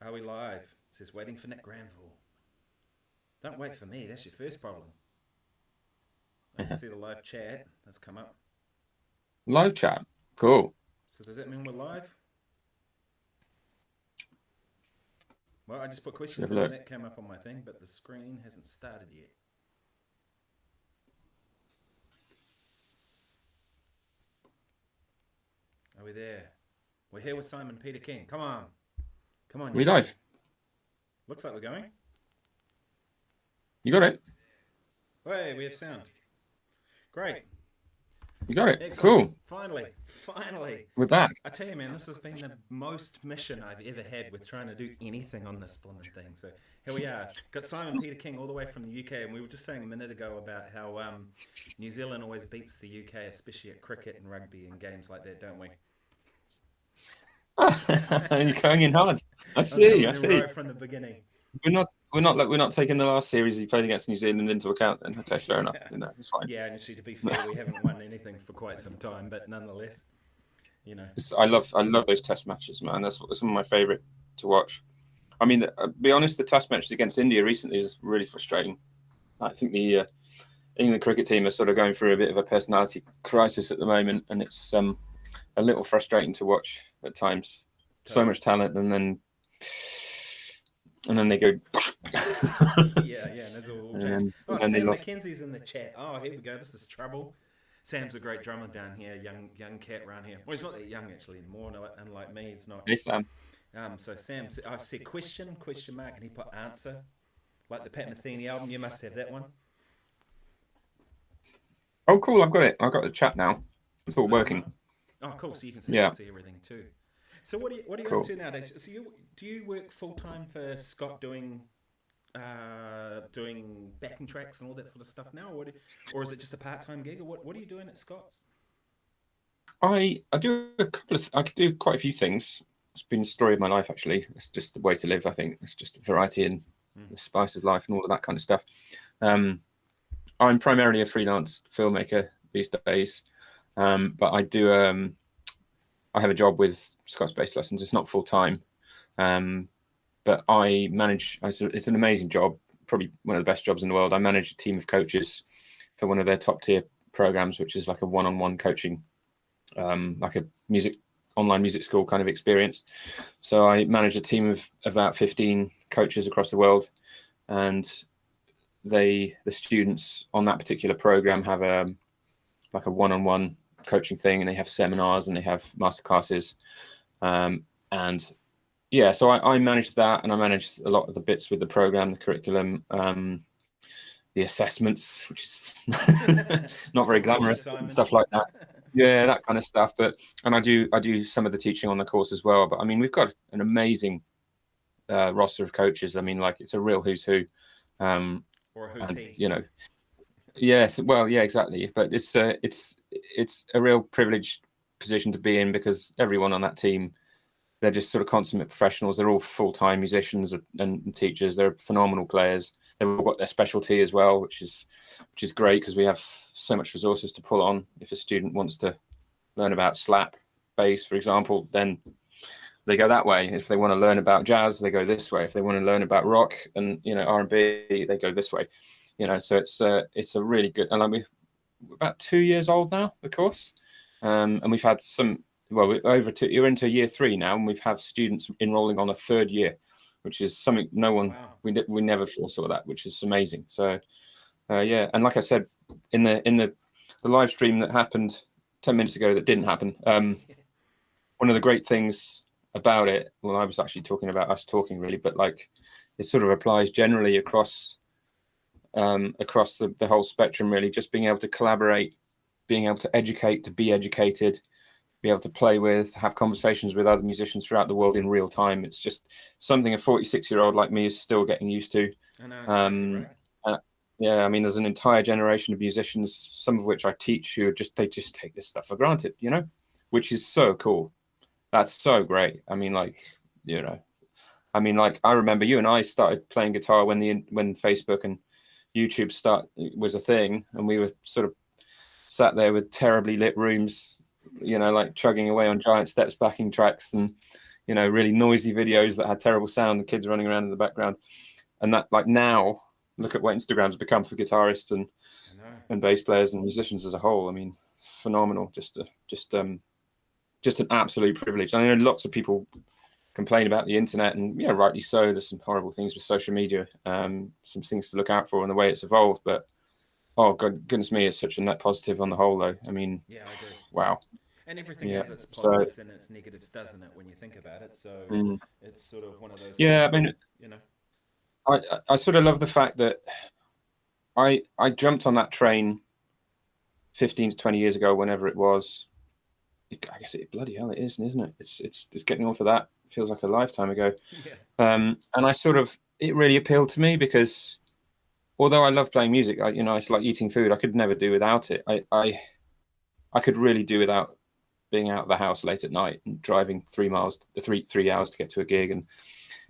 Are we live? It says waiting for Nick Granville. Don't wait for me. That's your first problem. I can see the live chat that's come up. Live chat. Cool. So does that mean we're live? Well, I just put questions in and that came up on my thing, but the screen hasn't started yet. Are we there? We're here with Simon Peterking. Come on. Come on. We live. Looks like we're going. You got it. Hey, we have sound. Great. You got it. Excellent. Cool. Finally. We're back. I tell you, man, this has been the most mission I've ever had with trying to do anything on this blooming thing. So here we are. Got Simon Peterking all the way from the UK, and we were just saying a minute ago about how New Zealand always beats the UK, especially at cricket and rugby and games like that, don't we? You're going in hard. I see. Right from the beginning. We're not taking the last series you played against New Zealand into account then. Okay, fair enough. No, it's fine. Yeah, and actually, to be fair, we haven't won anything for quite some time, but nonetheless, you know. I love those test matches, man. That's some of my favourite to watch. I mean, to be honest, the test matches against India recently is really frustrating. I think the England cricket team is sort of going through a bit of a personality crisis at the moment, and it's a little frustrating to watch at times. So much talent, and then they go. yeah, that's all. And Sam McKenzie's in the chat. Oh, here we go. This is trouble. Sam's a great drummer down here, young cat around here. Well, he's not that young actually anymore. Unlike me, he's not. Hey, Sam. So Sam, I said question mark, and he put answer, like the Pat Metheny album. You must have that one. Oh, cool! I've got it. I've got the chat now. It's all working. Oh, cool! So you can see everything too. So what are you cool. up to nowadays? So do you work full time for Scott doing backing tracks and all that sort of stuff now, or is it just a part-time gig, or what are you doing at Scott's? I do I could do quite a few things. It's been the story of my life actually. It's just the way to live. I think it's just variety and the spice of life and all of that kind of stuff. I'm primarily a freelance filmmaker these days, but I do. I have a job with Scott's Bass Lessons. It's not full time, but I manage. It's an amazing job, probably one of the best jobs in the world. I manage a team of coaches for one of their top tier programs, which is like a one-on-one coaching, like a online music school kind of experience. So I manage a team of about 15 coaches across the world, and the students on that particular program have like a one-on-one coaching thing, and they have seminars and they have masterclasses, and yeah, so I manage that, and I manage a lot of the bits with the program, the curriculum, the assessments, which is not very glamorous and stuff like that. Yeah, that kind of stuff. And I do some of the teaching on the course as well. But I mean, we've got an amazing roster of coaches. I mean, like, it's a real who's who. Or who's and, he. you know, yes, well, yeah, exactly. But it's a real privileged position to be in, because everyone on that team, they're just sort of consummate professionals. They're all full-time musicians and teachers. They're phenomenal players. They've all got their specialty as well, which is great, because we have so much resources to pull on. If a student wants to learn about slap bass, for example, then they go that way. If they want to learn about jazz, they go this way. If they want to learn about rock and, you know, R&B, they go this way. You know, so it's a really good, and we're about 2 years old now, of course, and we've had some. Well, you're into year 3 now, and we've had students enrolling on a 3rd year, which is something no one. Wow. We never foresaw that, which is amazing. So yeah, and like I said in the live stream that happened 10 minutes ago, that didn't happen. One of the great things about it, well, I was actually talking about us talking really, but like it sort of applies generally across the whole spectrum, really. Just being able to collaborate, being able to educate, to be educated, be able to play with, have conversations with other musicians throughout the world in real time. It's just something a 46-year-old like me is still getting used to. I know, right? Yeah, I mean, there's an entire generation of musicians, some of which I teach, who they just take this stuff for granted, you know, which is so cool. That's so great. I mean, like, you know, I remember you and I started playing guitar when Facebook and YouTube was a thing, and we were sort of sat there with terribly lit rooms like chugging away on giant steps, backing tracks, and really noisy videos that had terrible sound and kids running around in the background. And that, like, now look at what Instagram's become for guitarists and bass players and musicians as a whole. I mean, phenomenal. Just an absolute privilege. I know lots of people complain about the internet, and rightly so. There's some horrible things with social media, some things to look out for in the way it's evolved. But oh goodness me, it's such a net positive on the whole, though. I mean, yeah, I agree. Wow. And everything has its positives and its negatives, doesn't it? When you think about it, so it's sort of one of those. Yeah, things, I mean, I sort of love the fact that I jumped on that train 15 to 20 years ago, whenever it was. I guess bloody hell it is, isn't it? It's getting on for that. It feels like a lifetime ago. Yeah. And it really appealed to me because although I love playing music, it's like eating food. I could never do without it. I could really do without being out of the house late at night and driving 3 hours to get to a gig. And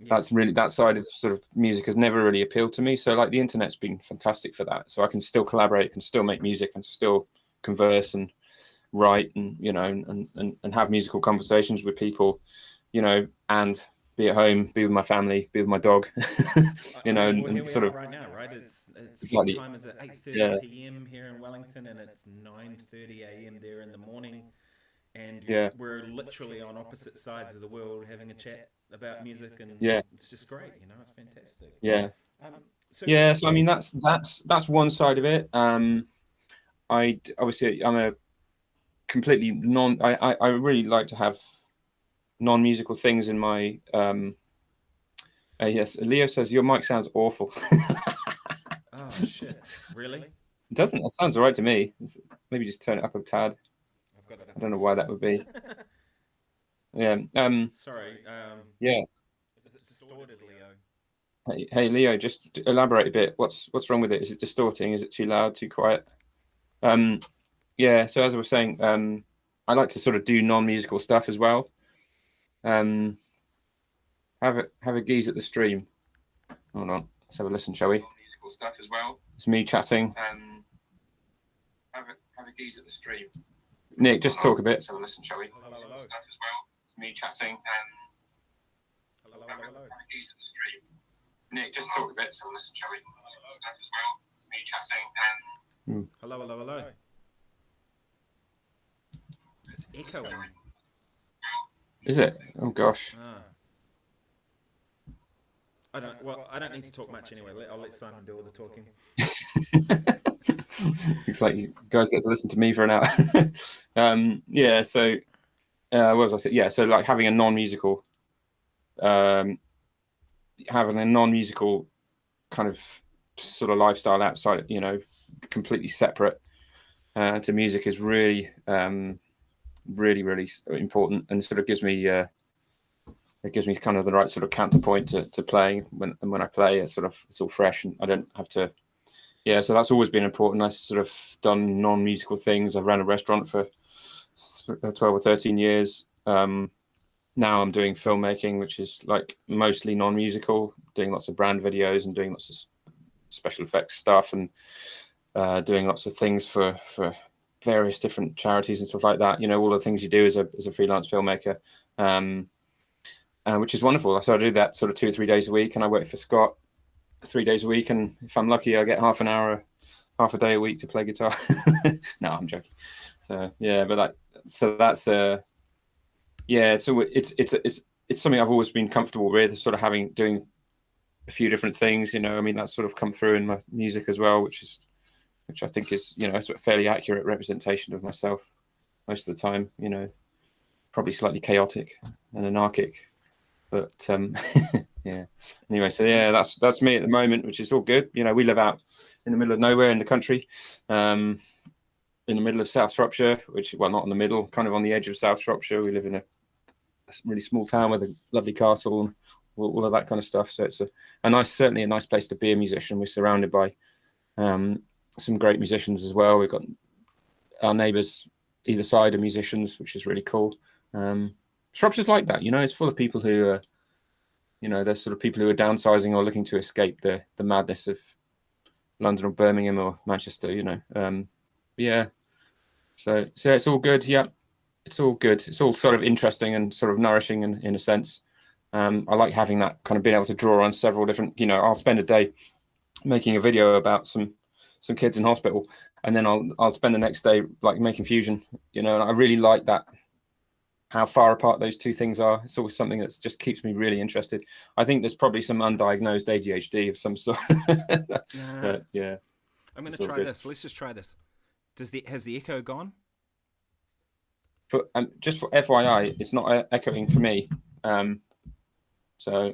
that's really, that side of sort of music has never really appealed to me. So like the internet's been fantastic for that. So I can still collaborate, can still make music, and still converse and write and and have musical conversations with people, and be at home, be with my family, be with my dog, and sort of right now, right? It's exactly. What time is it? 8:30 p.m. here in Wellington, and it's 9:30 a.m. there in the morning, and we're literally on opposite sides of the world having a chat about music, and it's just great, it's fantastic. So I mean that's one side of it. Obviously I'm a completely I really like to have non-musical things in my yes, Leo says your mic sounds awful. Oh shit, really? It doesn't. That sounds all right to me. Maybe just turn it up a tad. I don't know why that would be. Yeah. Sorry. Yeah. Is it distorted, Leo? Hey Leo, just elaborate a bit. What's wrong with it? Is it distorting? Is it too loud? Too quiet? Yeah. So as I was saying, I like to sort of do non-musical stuff as well. Have a gaze at the stream. Hold on. Let's have a listen, shall we? Non-musical stuff as well. It's me chatting. Have a gaze at the stream. Nick, just talk a bit. Let's have a listen, shall we? Hello. Stuff as well. It's me chatting. Hello. Have a gaze at the stream. Nick, just talk a bit. So listen, shall we? Stuff as well. It's me chatting. Hello. It's echoing. Is it? Oh gosh. I don't need to talk much anyway. I'll let Simon do all the talking. Looks like you guys get to listen to me for an hour. Yeah. So, what was I saying? Yeah. So, like having a non-musical kind of sort of lifestyle outside, completely separate to music is really, really important, and sort of gives me kind of the right sort of counterpoint to playing. When I play, it's all fresh, and I don't have to. Yeah, so that's always been important. I've sort of done non-musical things. I've ran a restaurant for 12 or 13 years. Now I'm doing filmmaking, which is like mostly non-musical, doing lots of brand videos and doing lots of special effects stuff, and doing lots of things for various different charities and stuff like that. All the things you do as a freelance filmmaker, which is wonderful. So I do that sort of 2 or 3 days a week, and I work for Scott 3 days a week, and if I'm lucky I get half a day a week to play guitar. No, I'm joking. So yeah, but that's so it's something I've always been comfortable with, sort of doing a few different things. I mean, that's sort of come through in my music as well, which I think is a sort of fairly accurate representation of myself most of the time. Probably slightly chaotic and anarchic, but yeah. Anyway, so yeah, that's me at the moment, which is all good. We live out in the middle of nowhere in the country, in the middle of South Shropshire, not in the middle, kind of on the edge of South Shropshire. We live in a really small town with a lovely castle and all of that kind of stuff. So it's certainly a nice place to be a musician. We're surrounded by some great musicians as well. We've got our neighbours either side are musicians, which is really cool. Shropshire's like that, it's full of people who are, there's sort of people who are downsizing or looking to escape the madness of London or Birmingham or Manchester, yeah. So it's all good. Yeah. it's all good. It's all sort of interesting and sort of nourishing in a sense. I like having that kind of being able to draw on several different, I'll spend a day making a video about some kids in hospital, and then I'll spend the next day like making fusion, and I really like that, how far apart those two things are. It's always something that just keeps me really interested. I think there's probably some undiagnosed ADHD of some sort. But, yeah. I'm going to try this. Let's just try this. Has the echo gone? Just for FYI, it's not echoing for me. So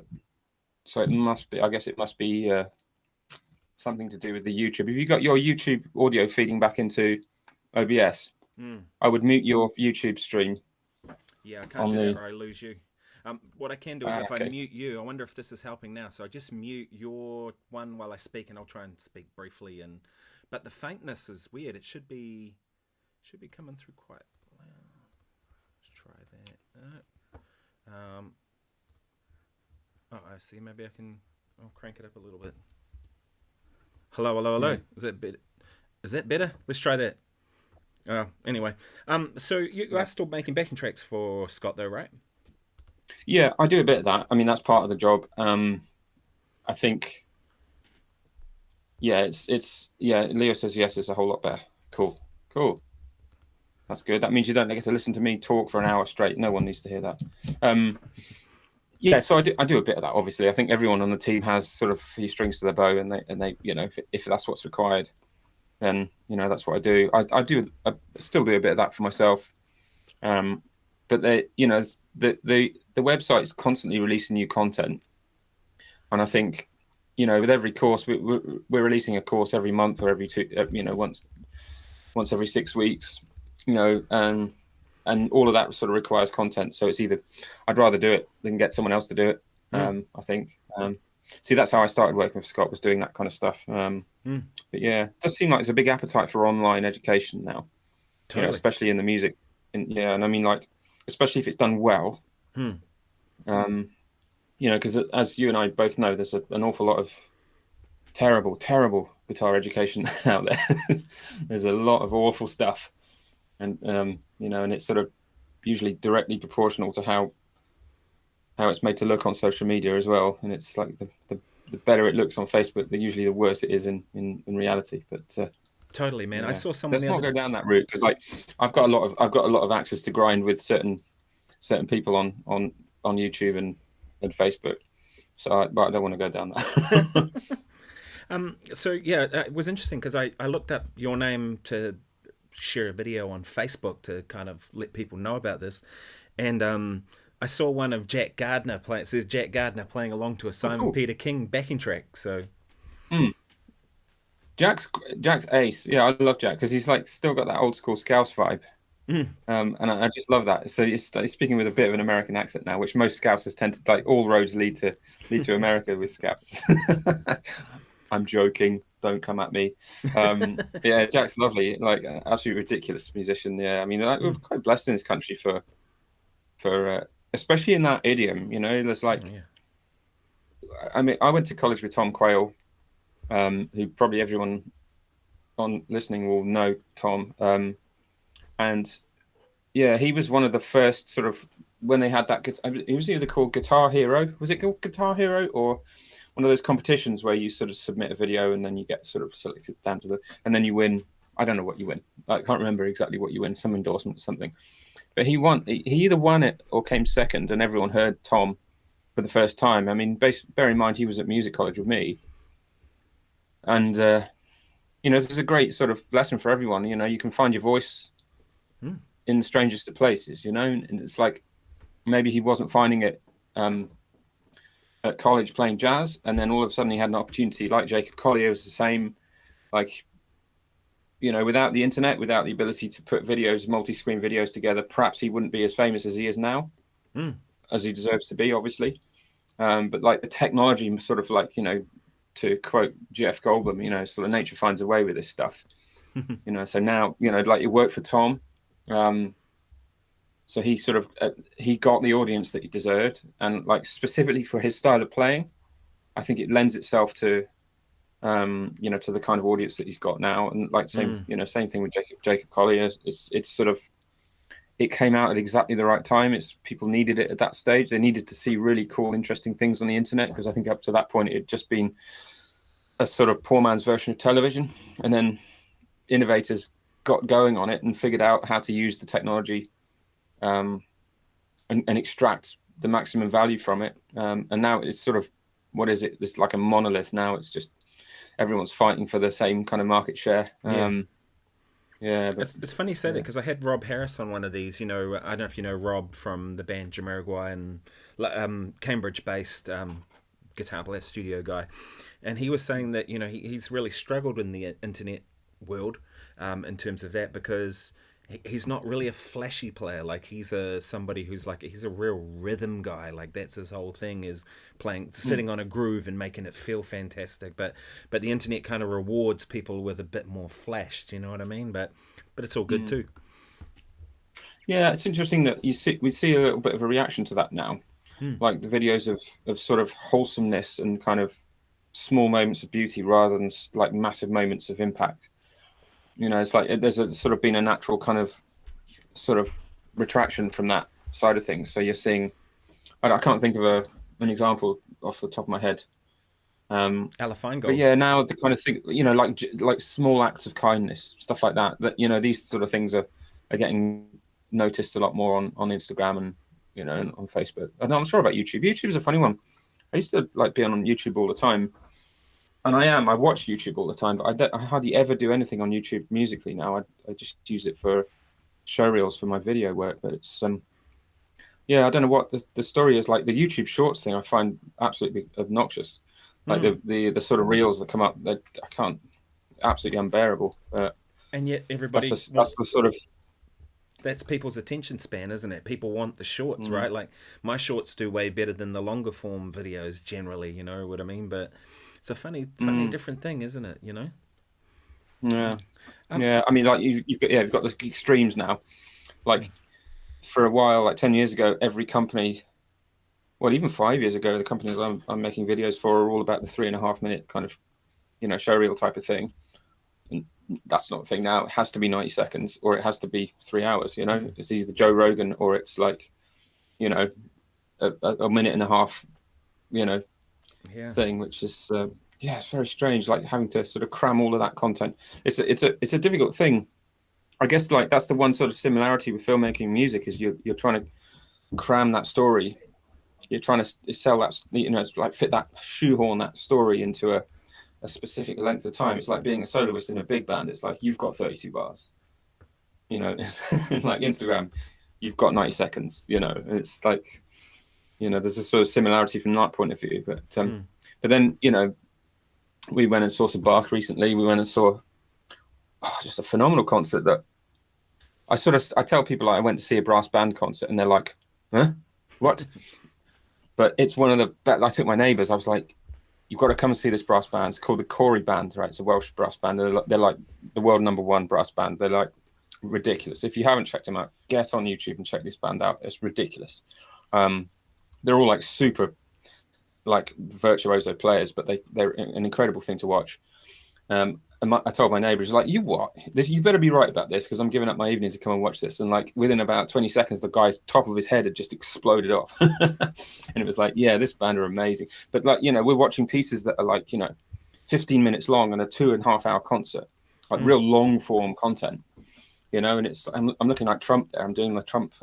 it must be. I guess it must be something to do with the YouTube. If you got your YouTube audio feeding back into OBS, I would mute your YouTube stream. Yeah, I can't do that or I lose you. What I can do is I mute you, I wonder if this is helping now. So I just mute your one while I speak, and I'll try and speak briefly. But the faintness is weird. It should be coming through quite loud. Let's try that. I see. Maybe I'll crank it up a little bit. Hello. Yeah. Is that better? Let's try that. Anyway, so you are still making backing tracks for Scott, though, right? Yeah, I do a bit of that. I mean, that's part of the job. I think, Leo says yes, it's a whole lot better. Cool. That's good. That means you don't get to listen to me talk for an hour straight. No one needs to hear that. So I do a bit of that. Obviously, I think everyone on the team has sort of few strings to their bow, and they if that's what's required, then that's what I do. I still do a bit of that for myself, but the website is constantly releasing new content, and I think with every course we're releasing a course every month or every once every 6 weeks, and all of that sort of requires content. So it's either I'd rather do it than get someone else to do it. I think. See, that's how I started working with Scott, was doing that kind of stuff. But yeah, it does seem like there's a big appetite for online education now, totally. Especially in the music. And I mean, like, especially if it's done well. Because as you and I both know, there's an awful lot of terrible guitar education out there. There's a lot of awful stuff, and and it's sort of usually directly proportional to how it's made to look on social media as well. And it's like the better it looks on Facebook, usually the worse it is in reality. But totally, man. I saw someone. Let's not go down that route, because like I've got a lot of access to grind with certain people on YouTube and Facebook. So but I don't want to go down that. It was interesting because I looked up your name to share a video on Facebook to kind of let people know about this, and I saw one of Jack Gardner play. It says Jack Gardner playing along to a Simon Peter King backing track. So, Jack's ace. Yeah, I love Jack because he's like still got that old school Scouse vibe, and I just love that. So he's speaking with a bit of an American accent now, which most Scousers tend to like. All roads lead to America with Scouts. I'm joking. Don't come at me. Yeah, Jack's lovely. Like absolutely ridiculous musician. Yeah, I mean, we're quite blessed in this country for especially in that idiom, there's like, I mean, I went to college with Tom Quayle, who probably everyone on listening will know Tom. And yeah, he was one of the first sort of, when they had that, it was either called Guitar Hero. Was it called Guitar Hero, or one of those competitions where you sort of submit a video and then you get sort of selected down to and then you win. I don't know what you win. I can't remember exactly what you win, some endorsement or something. But he won. He either won it or came second, and everyone heard Tom for the first time. I mean, bear in mind he was at music college with me, and this is a great sort of lesson for everyone. You can find your voice in the strangest of places. And it's like maybe he wasn't finding it at college playing jazz, and then all of a sudden he had an opportunity. Like Jacob Collier was the same, like. Without the internet, without the ability to put multi-screen videos together, perhaps he wouldn't be as famous as he is now, as he deserves to be, obviously. But like the technology, sort of like, to quote Jeff Goldblum, sort of nature finds a way with this stuff. So now, like it worked for Tom. So he sort of, he got the audience that he deserved. And like specifically for his style of playing, I think it lends itself to, to the kind of audience that he's got now. And like same thing with Jacob Collier. It's sort of, it came out at exactly the right time. It's people needed it at that stage. They needed to see really cool, interesting things on the internet, because I think up to that point it had just been a sort of poor man's version of television. And then innovators got going on it and figured out how to use the technology and extract the maximum value from it. And now it's sort of, what is it? It's like a monolith now. It's just everyone's fighting for the same kind of market share. Yeah, but it's funny you say that, because I had Rob Harris on one of these. I don't know if you know Rob from the band Jamiroquai, and Cambridge-based guitar player, studio guy, and he was saying that he's really struggled in the internet world in terms of that, because he's not really a flashy player. Like, he's somebody who's like, he's a real rhythm guy. Like, that's his whole thing, is sitting on a groove and making it feel fantastic. But the internet kind of rewards people with a bit more flash. Do you know what I mean? But it's all good too. Yeah, it's interesting that we see a little bit of a reaction to that now. Like the videos of sort of wholesomeness and kind of small moments of beauty rather than like massive moments of impact. It's like there's sort of been a natural kind of sort of retraction from that side of things. So you're seeing, I can't think of an example off the top of my head. Ella Feingold. But yeah, now the kind of thing, like small acts of kindness, stuff like that. That these sort of things are getting noticed a lot more on Instagram and and on Facebook. I'm not sure about YouTube. YouTube's a funny one. I used to like be on YouTube all the time. And I watch YouTube all the time, but I hardly ever do anything on YouTube musically now. I just use it for show reels for my video work. But it's I don't know what the story is. Like the YouTube Shorts thing, I find absolutely obnoxious. Like the sort of reels that come up, that I can't, absolutely unbearable. And yet everybody that's the sort of, that's people's attention span, isn't it? People want the shorts, right? Like my shorts do way better than the longer form videos generally. You know what I mean? But it's a funny different thing, isn't it? Yeah. I mean, like you've got the extremes now. Like for a while, like 10 years ago, every company, well, even 5 years ago, the companies I'm making videos for are all about the 3.5 minute kind of, show reel type of thing. And that's not the thing now. It has to be 90 seconds or it has to be 3 hours. It's either Joe Rogan or it's like, a minute and a half, thing, which is it's very strange, like having to sort of cram all of that content. It's a difficult thing, I guess. Like that's the one sort of similarity with filmmaking and music, is you're trying to cram that story, you're trying to sell that, it's like fit that, shoehorn that story into a specific length of time. It's like being a soloist in a big band. It's like you've got 32 bars, like Instagram you've got 90 seconds, and it's like there's a sort of similarity from that point of view. But then, we went and saw some Bach recently. We went and saw just a phenomenal concert that I tell people, like, I went to see a brass band concert and they're like, huh? What? But it's one of the best. I took my neighbours. I was like, you've got to come and see this brass band. It's called the Corey Band, right? It's a Welsh brass band. They're like the world #1 brass band. They're like ridiculous. If you haven't checked them out, get on YouTube and check this band out. It's ridiculous. They're all like super, like virtuoso players, but they're an incredible thing to watch. And I told my neighbours, like, you better be right about this, because I'm giving up my evening to come and watch this. And like within about 20 seconds, the guy's top of his head had just exploded off. And it was like, yeah, this band are amazing. But like, we're watching pieces that are like, 15 minutes long and a 2.5 hour concert, like real long form content. And it's I'm looking like Trump there. I'm doing the Trump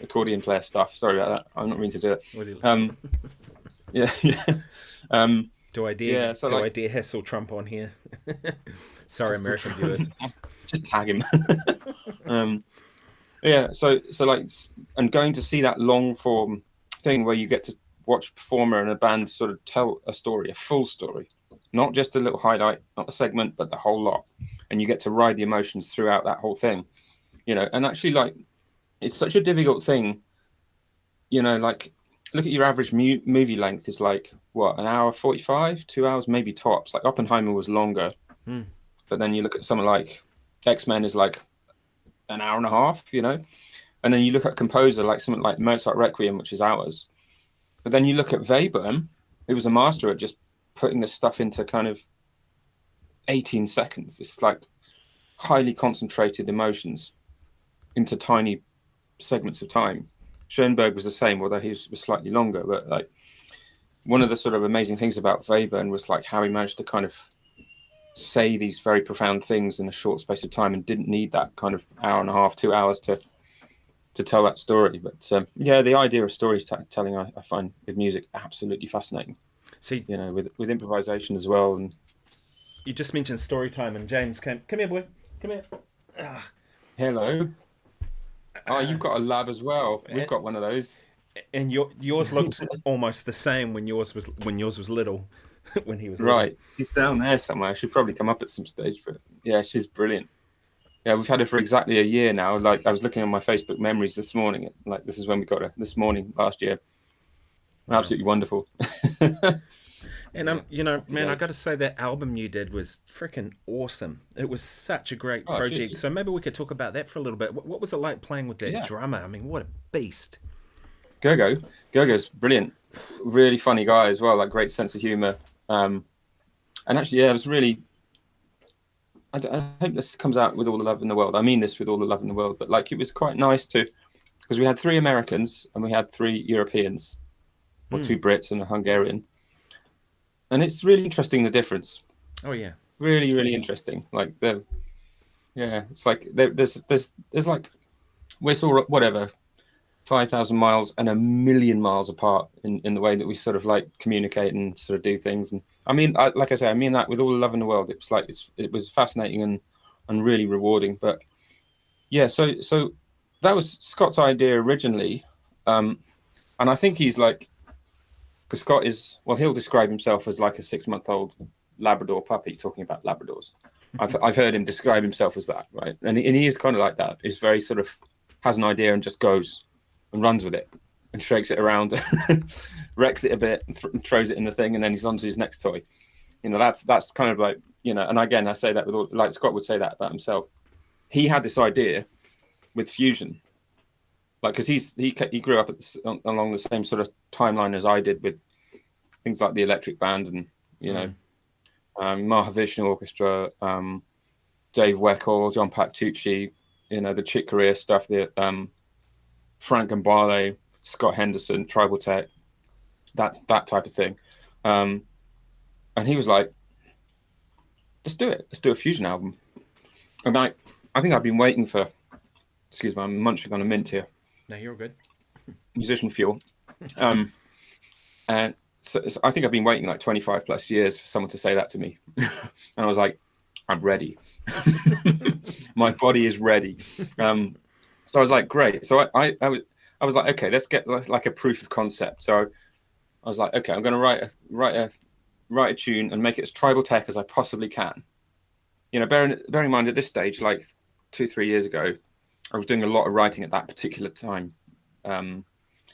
accordion player stuff. Sorry about that. I'm not meaning to do it. Yeah. Do I dare hassle Trump on here? Sorry, American viewers. Just tag him. So like, and going to see that long form thing where you get to watch a performer and a band sort of tell a story, a full story, not just a little highlight, not a segment, but the whole lot. And you get to ride the emotions throughout that whole thing, and actually, like, it's such a difficult thing, like, look at your average movie length is like, what, an hour 45, 2 hours, maybe tops. Like Oppenheimer was longer, but then you look at something like X-Men is like an hour and a half, and then you look at composer like something like Mozart Requiem, which is hours. But then you look at Webern, who was a master at just putting this stuff into kind of 18 seconds. It's like highly concentrated emotions into tiny segments of time. Schoenberg was the same, although he was slightly longer. But like one of the sort of amazing things about Webern was like how he managed to kind of say these very profound things in a short space of time and didn't need that kind of hour and a half, 2 hours to tell that story. But yeah, the idea of storytelling I find with music absolutely fascinating. See, you know, with improvisation as well. And you just mentioned story time, and James came. Come here, boy. Come here. Hello. Oh, you've got a lab as well. We've got one of those. And yours looked almost the same when yours was little, when he was little. Right. She's down there somewhere. She'll probably come up at some stage. But yeah, she's brilliant. Yeah, we've had her for exactly a year now. Like I was looking on my Facebook memories this morning. Like this is when we got her this morning last year. Absolutely wonderful. And you know, man, I got to say that album you did was freaking awesome. It was such a great project. Good. So maybe we could talk about that for a little bit. What was it like playing with that drummer? I mean, what a beast. Gogo's brilliant. Really funny guy as well. Like great sense of humor. And actually, yeah, it was really. I hope this comes out with all the love in the world. I mean this with all the love in the world. But like, it was quite nice because we had 3 Americans and we had 3 Europeans, or 2 Brits and a Hungarian. And it's really interesting, the difference. Oh yeah, really, really interesting. Like it's like there's like we're sort of whatever 5,000 miles and 1,000,000 miles apart in the way that we sort of like communicate and sort of do things. And I mean, like I say, I mean that with all the love in the world. It's like it was fascinating and really rewarding. But yeah, so that was Scott's idea originally, and I think he's like. Because Scott is, well, he'll describe himself as like a 6-month-old Labrador puppy, talking about Labradors. I've heard him describe himself as that, right? And he is kind of like that. He's very sort of, has an idea and just goes and runs with it and shakes it around, wrecks it a bit and throws it in the thing, and then he's on to his next toy. You know, that's kind of like, you know, and again, I say that with all, like Scott would say that about himself. He had this idea with fusion. Like, because he grew up along the same sort of timeline as I did with things like the Electric Band and, you know, Mahavishnu Orchestra, Dave Weckl, John Pattucci, you know, the Chick Corea stuff, the Frank Gambale, Scott Henderson, Tribal Tech, that type of thing. And he was like, let's do it. Let's do a fusion album. And I think I've been waiting for, excuse me, I'm munching on a mint here. No, you're good. Musician fuel. And so I think I've been waiting like 25 plus years for someone to say that to me. And I was like, I'm ready. My body is ready. So I was like, great. So I was like, okay, let's get like a proof of concept. So I was like, okay, I'm going to write a tune and make it as tribal tech as I possibly can. You know, bearing in mind at this stage, like 2-3 years ago, I was doing a lot of writing at that particular time.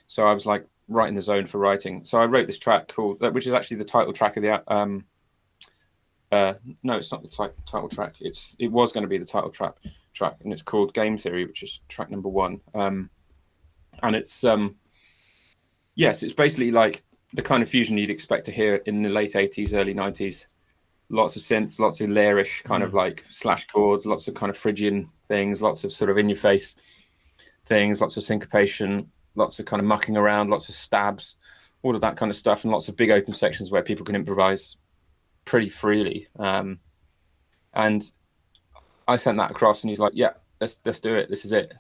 So I was like right in the zone for writing. So I wrote this track which is actually the title track of the, no, it's not the title track. It was going to be the title track, and it's called Game Theory, which is track number 1. And it's, yes, it's basically like the kind of fusion you'd expect to hear in the late 80s, early 90s. Lots of synths, lots of lairish kind of like slash chords, lots of kind of Phrygian things, lots of sort of in-your-face things, lots of syncopation, lots of kind of mucking around, lots of stabs, all of that kind of stuff, and lots of big open sections where people can improvise pretty freely. And I sent that across, and he's like, "Yeah, let's do it. This is it."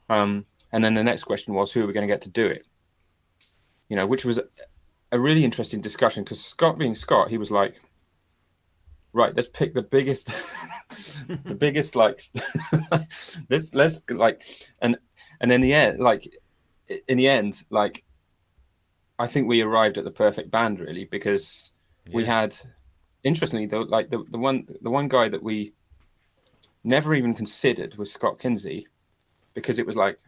And then the next question was, who are we going to get to do it? You know, which was a really interesting discussion because Scott, being Scott, he was like, right, let's pick the biggest, the biggest, like, let's like, and in the end, like, I think we arrived at the perfect band really, because we had, interestingly though, like the one guy that we never even considered was Scott Kinsey, because it was like,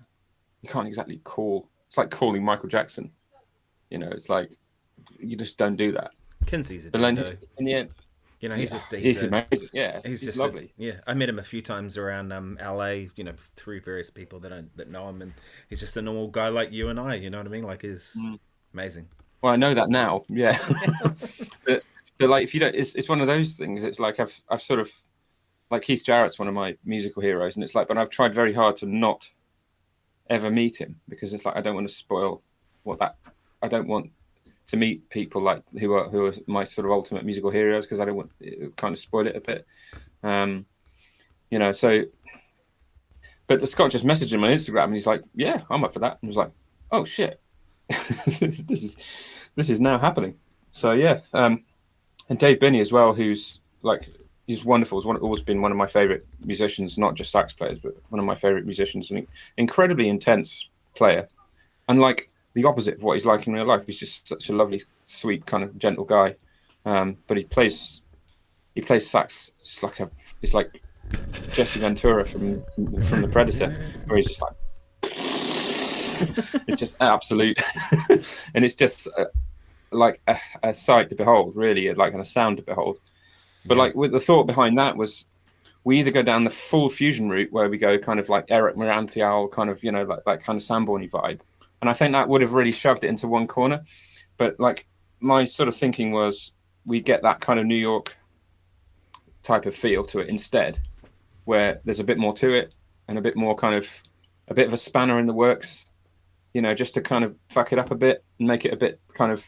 you can't exactly it's like calling Michael Jackson, you know, it's like, you just don't do that. Kinsey's a but then in the end, you know, he's amazing. Yeah, he's just lovely. I met him a few times around LA, you know, through various people that know him, and he's just a normal guy like you and I. You know what I mean? Like, he's amazing. Well, I know that now. Yeah, but like, if you don't, it's one of those things. It's like I've sort of, like, Keith Jarrett's one of my musical heroes, and it's like, but I've tried very hard to not ever meet him, because it's like I don't want to spoil I don't want to meet people like who are my sort of ultimate musical heroes, because I don't want it kind of spoil it a bit. So but the Scott just messaged him on Instagram and he's like, yeah, I'm up for that. And I was like, oh shit. this is now happening. So yeah. And Dave Binney as well, who's like, he's wonderful. He's always been one of my favorite musicians, not just sax players, but one of my favorite musicians, an incredibly intense player. And like the opposite of what he's like in real life. He's just such a lovely, sweet, kind of gentle guy. But he plays sax. It's like Jesse Ventura from The Predator, where he's just like, it's just absolute, and it's just like a sight to behold, really, like, and a sound to behold. But like, with the thought behind that was, we either go down the full fusion route where we go kind of like Eric Marienthal, kind of, like that kind of Sanborny vibe, and I think that would have really shoved it into one corner. But like, my sort of thinking was, we get that kind of New York type of feel to it instead, where there's a bit more to it and a bit more kind of a bit of a spanner in the works, just to kind of fuck it up a bit and make it a bit kind of,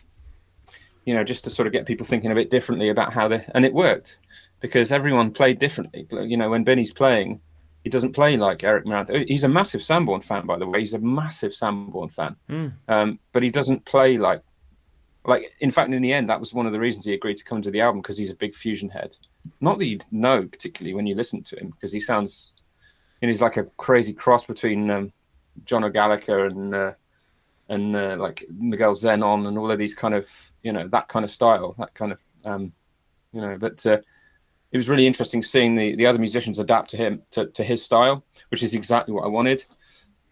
just to sort of get people thinking a bit differently about and it worked, because everyone played differently. When Benny's playing, he doesn't play like Eric Marienthal. He's a massive Sanborn fan, by the way. He's a massive Sanborn fan. But he doesn't play like, in fact, in the end, that was one of the reasons he agreed to come to the album, because he's a big fusion head. Not that you'd know particularly when you listen to him, because he sounds, he's like a crazy cross between John O'Gallagher and like Miguel Zenon and all of these kind of, that kind of style, that kind of, but it was really interesting seeing the other musicians adapt to him, to his style, which is exactly what I wanted.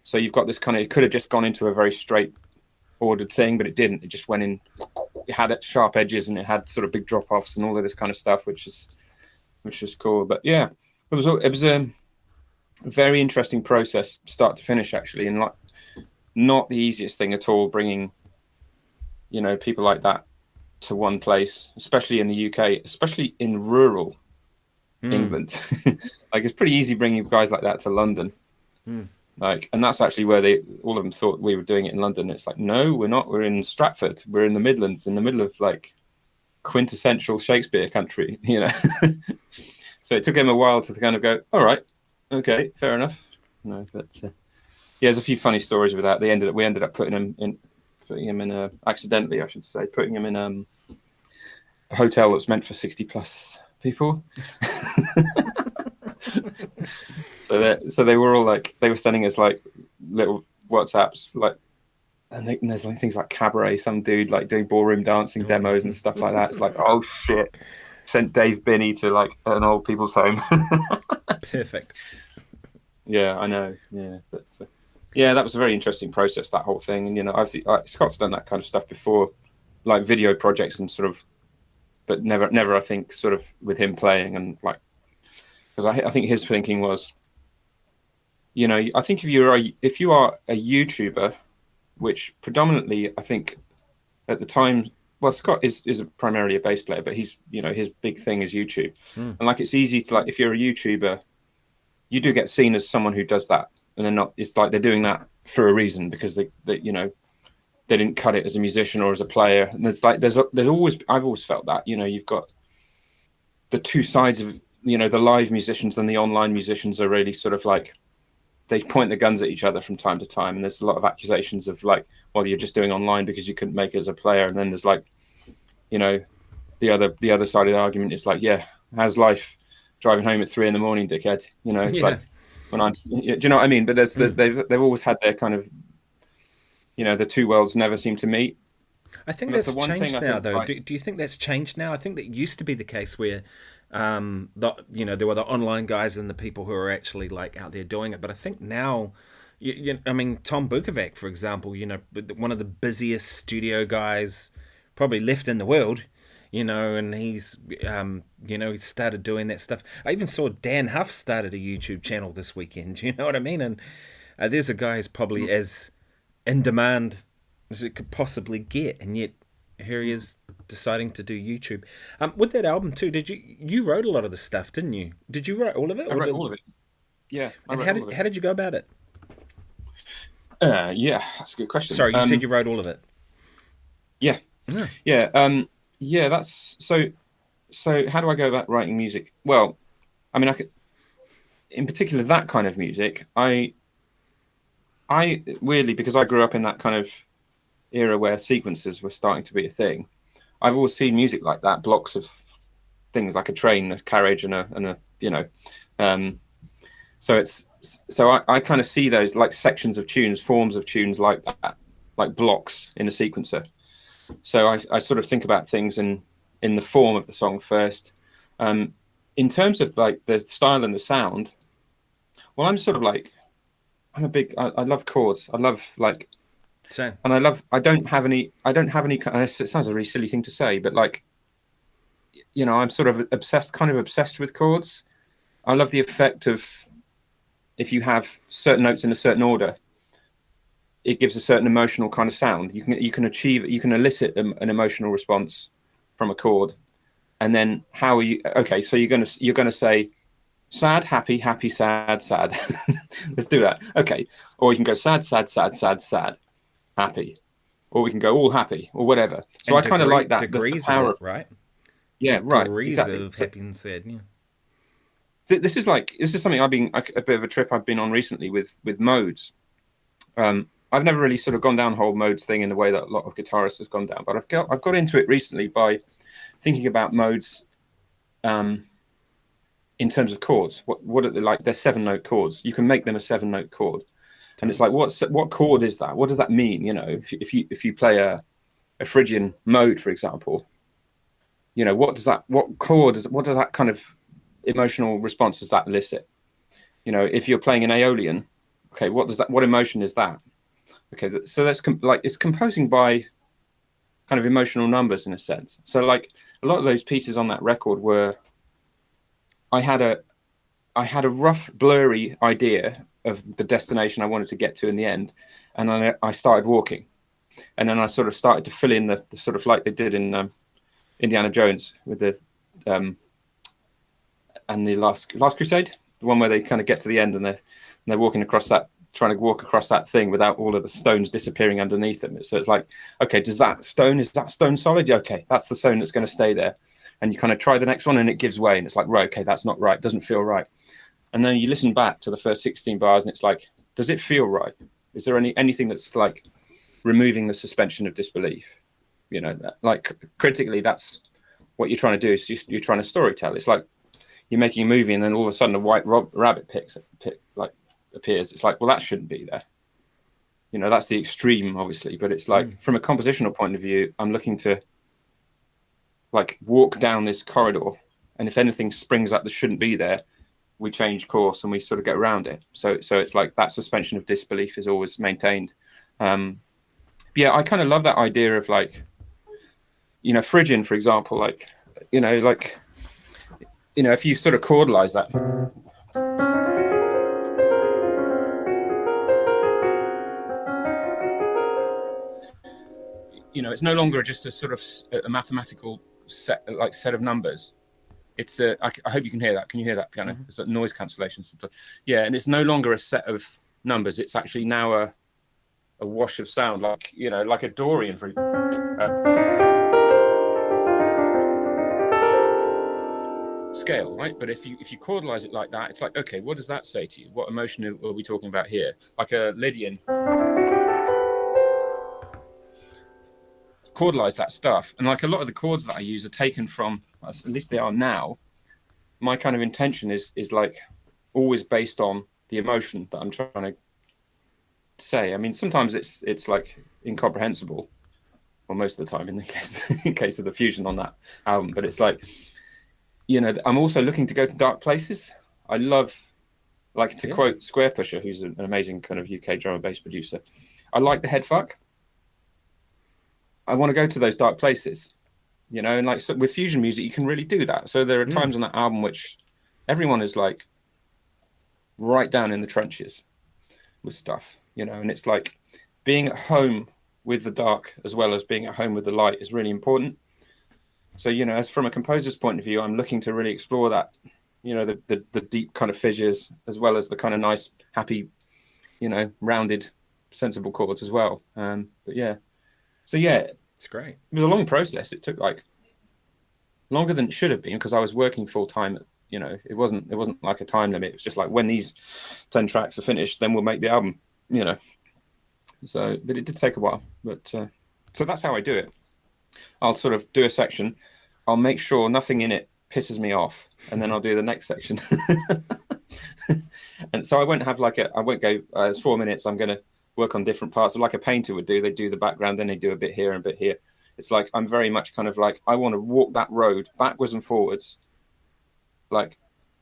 So you've got this kind of, it could have just gone into a very straight ordered thing, but it didn't. It just went in, it had sharp edges and it had sort of big drop offs and all of this kind of stuff, which is cool. But yeah, it was a very interesting process, start to finish, actually, and like not the easiest thing at all, bringing people like that to one place, especially in the UK, especially in rural England. Like, it's pretty easy bringing guys like that to London. Like, and that's actually where all of them thought we were doing it in London. It's like, no, we're not. We're in Stratford. We're in the Midlands, in the middle of like quintessential Shakespeare country, So it took him a while to kind of go, all right, okay, fair enough. But there's a few funny stories with that. We ended up putting him in accidentally, I should say, putting him in a hotel that's meant for 60 plus people. So they were all like, they were sending us like little WhatsApps, like, and there's like things like Cabaret, some dude like doing ballroom dancing demos and stuff like that. It's like, oh shit, sent Dave Binney to like an old people's home. Perfect. Yeah, I know. Yeah, but that was a very interesting process, that whole thing. And obviously Scott's done that kind of stuff before, like video projects and sort of, but never I think sort of with him playing, and like, because I think his thinking was, I think if you are a YouTuber, which predominantly I think at the time, well, Scott is primarily a bass player, but he's his big thing is YouTube, and like, it's easy to, like, if you're a YouTuber, you do get seen as someone who does that, and they're not. It's like they're doing that for a reason, because they didn't cut it as a musician or as a player. And there's always, I've always felt that you've got the two sides of the live musicians and the online musicians are really sort of like, they point the guns at each other from time to time, and there's a lot of accusations of like, well, you're just doing online because you couldn't make it as a player. And then there's like, the other side of the argument is like, yeah, how's life driving home at 3 a.m, dickhead? It's like, when I'm, do you know what I mean? But there's they've always had their kind of, the two worlds never seem to meet. I think that's changed now, though. Do you think that's changed now? I think that used to be the case where, there were the online guys and the people who are actually like out there doing it. But I think now, I mean, Tom Bukovac, for example, one of the busiest studio guys probably left in the world, and he's, he started doing that stuff. I even saw Dan Huff started a YouTube channel this weekend. You know what I mean? And there's a guy who's probably as in demand as it could possibly get, and yet here he is deciding to do YouTube. With that album too, did you wrote a lot of the stuff, didn't you? Did you write all of it? I wrote all of it. Yeah. And how did you go about it? Yeah, that's a good question. Sorry, you said you wrote all of it. Yeah. Yeah. That's so. So how do I go about writing music? Well, I mean, in particular, that kind of music, I weirdly, because I grew up in that kind of era where sequences were starting to be a thing, I've always seen music like that, blocks of things like a train, a carriage, and a so I kind of see those like sections of tunes, forms of tunes like that, like blocks in a sequencer. So I sort of think about things in the form of the song first. In terms of like the style and the sound, well, I'm sort of like, I love chords. I love like, Same. and I don't have any, it sounds a really silly thing to say, but like, I'm sort of obsessed with chords. I love the effect of, if you have certain notes in a certain order, it gives a certain emotional kind of sound. You can elicit an emotional response from a chord. And then how are you? Okay, so you're gonna say sad, happy, happy, sad, sad. Let's do that. Okay, or you can go sad, sad, sad, sad, sad, happy, or we can go all happy or whatever. So and I kind of like that. Degrees the power of it, right? Yeah, degrees right. Degrees exactly. of happy and sad. Yeah. So this is something I've been a bit of a trip I've been on recently with modes. I've never really sort of gone down the whole modes thing in the way that a lot of guitarists have gone down, but I've got into it recently by thinking about modes in terms of chords. What are they like? They're 7-note chords. You can make them a 7-note chord, and it's like what chord is that? What does that mean? If you play a Phrygian mode, for example, what does that kind of emotional response does that elicit? If you're playing an Aeolian, okay, what emotion is that? Okay, so that's it's composing by kind of emotional numbers in a sense. So like a lot of those pieces on that record were, I had a rough, blurry idea of the destination I wanted to get to in the end, and then I started walking, and then I sort of started to fill in the sort of like they did in Indiana Jones with the and the last Crusade, the one where they kind of get to the end and they're walking across that, trying to walk across that thing without all of the stones disappearing underneath them. So it's like, okay, is that stone solid? Yeah, okay, that's the stone that's going to stay there. And you kind of try the next one and it gives way, and it's like, right, okay, that's not right, doesn't feel right. And then you listen back to the first 16 bars and it's like, does it feel right? Is there anything that's like removing the suspension of disbelief? Like critically, that's what you're trying to do, is you're trying to storytell. It's like you're making a movie and then all of a sudden a white rabbit appears. It's like, well, that shouldn't be there. That's the extreme, obviously, but it's like from a compositional point of view, I'm looking to like walk down this corridor, and if anything springs up that shouldn't be there, we change course and we sort of get around it. So it's like that suspension of disbelief is always maintained. Yeah, I kind of love that idea of like, Phrygian, for example, like, if you sort of chordalize that. It's no longer just a sort of a mathematical set of numbers. It's I hope you can hear that. Can you hear that piano? It's like noise cancellation. Yeah, and it's no longer a set of numbers. It's actually now a wash of sound, like like a Dorian for scale, right? But if you chordalize it like that, it's like, okay, what does that say to you? What emotion are we talking about here? Like a Lydian. Chordalize that stuff, and like a lot of the chords that I use are taken from, at least they are now, my kind of intention is like always based on the emotion that I'm trying to say. I mean, sometimes it's like incomprehensible, well, most of the time in the case of the fusion on that album, but it's like, I'm also looking to go to dark places. I love, like, to quote Square Pusher, who's an amazing kind of UK drum and bass producer, I like the head fuck. I want to go to those dark places, and like, so with fusion music, you can really do that. So there are times on that album which everyone is like right down in the trenches with stuff, and it's like being at home with the dark as well as being at home with the light is really important. So, as from a composer's point of view, I'm looking to really explore that, the deep kind of fissures as well as the kind of nice, happy, rounded sensible chords as well. But yeah, so yeah, It's great. it was a long process. It took like longer than it should have been because I was working full time. You know, it wasn't like a time limit. It was just like, when these 10 tracks are finished, then we'll make the album. You know, so but it did take a while. But so that's how I do it. I'll sort of do a section. I'll make sure nothing in it pisses me off, and then I'll do the next section. And so I won't have like I won't go, it's 4 minutes, I'm going to work on different parts. Like a painter would do, they do the background, then they do a bit here and a bit here. It's like, I'm very much kind of like, I want to walk that road backwards and forwards, like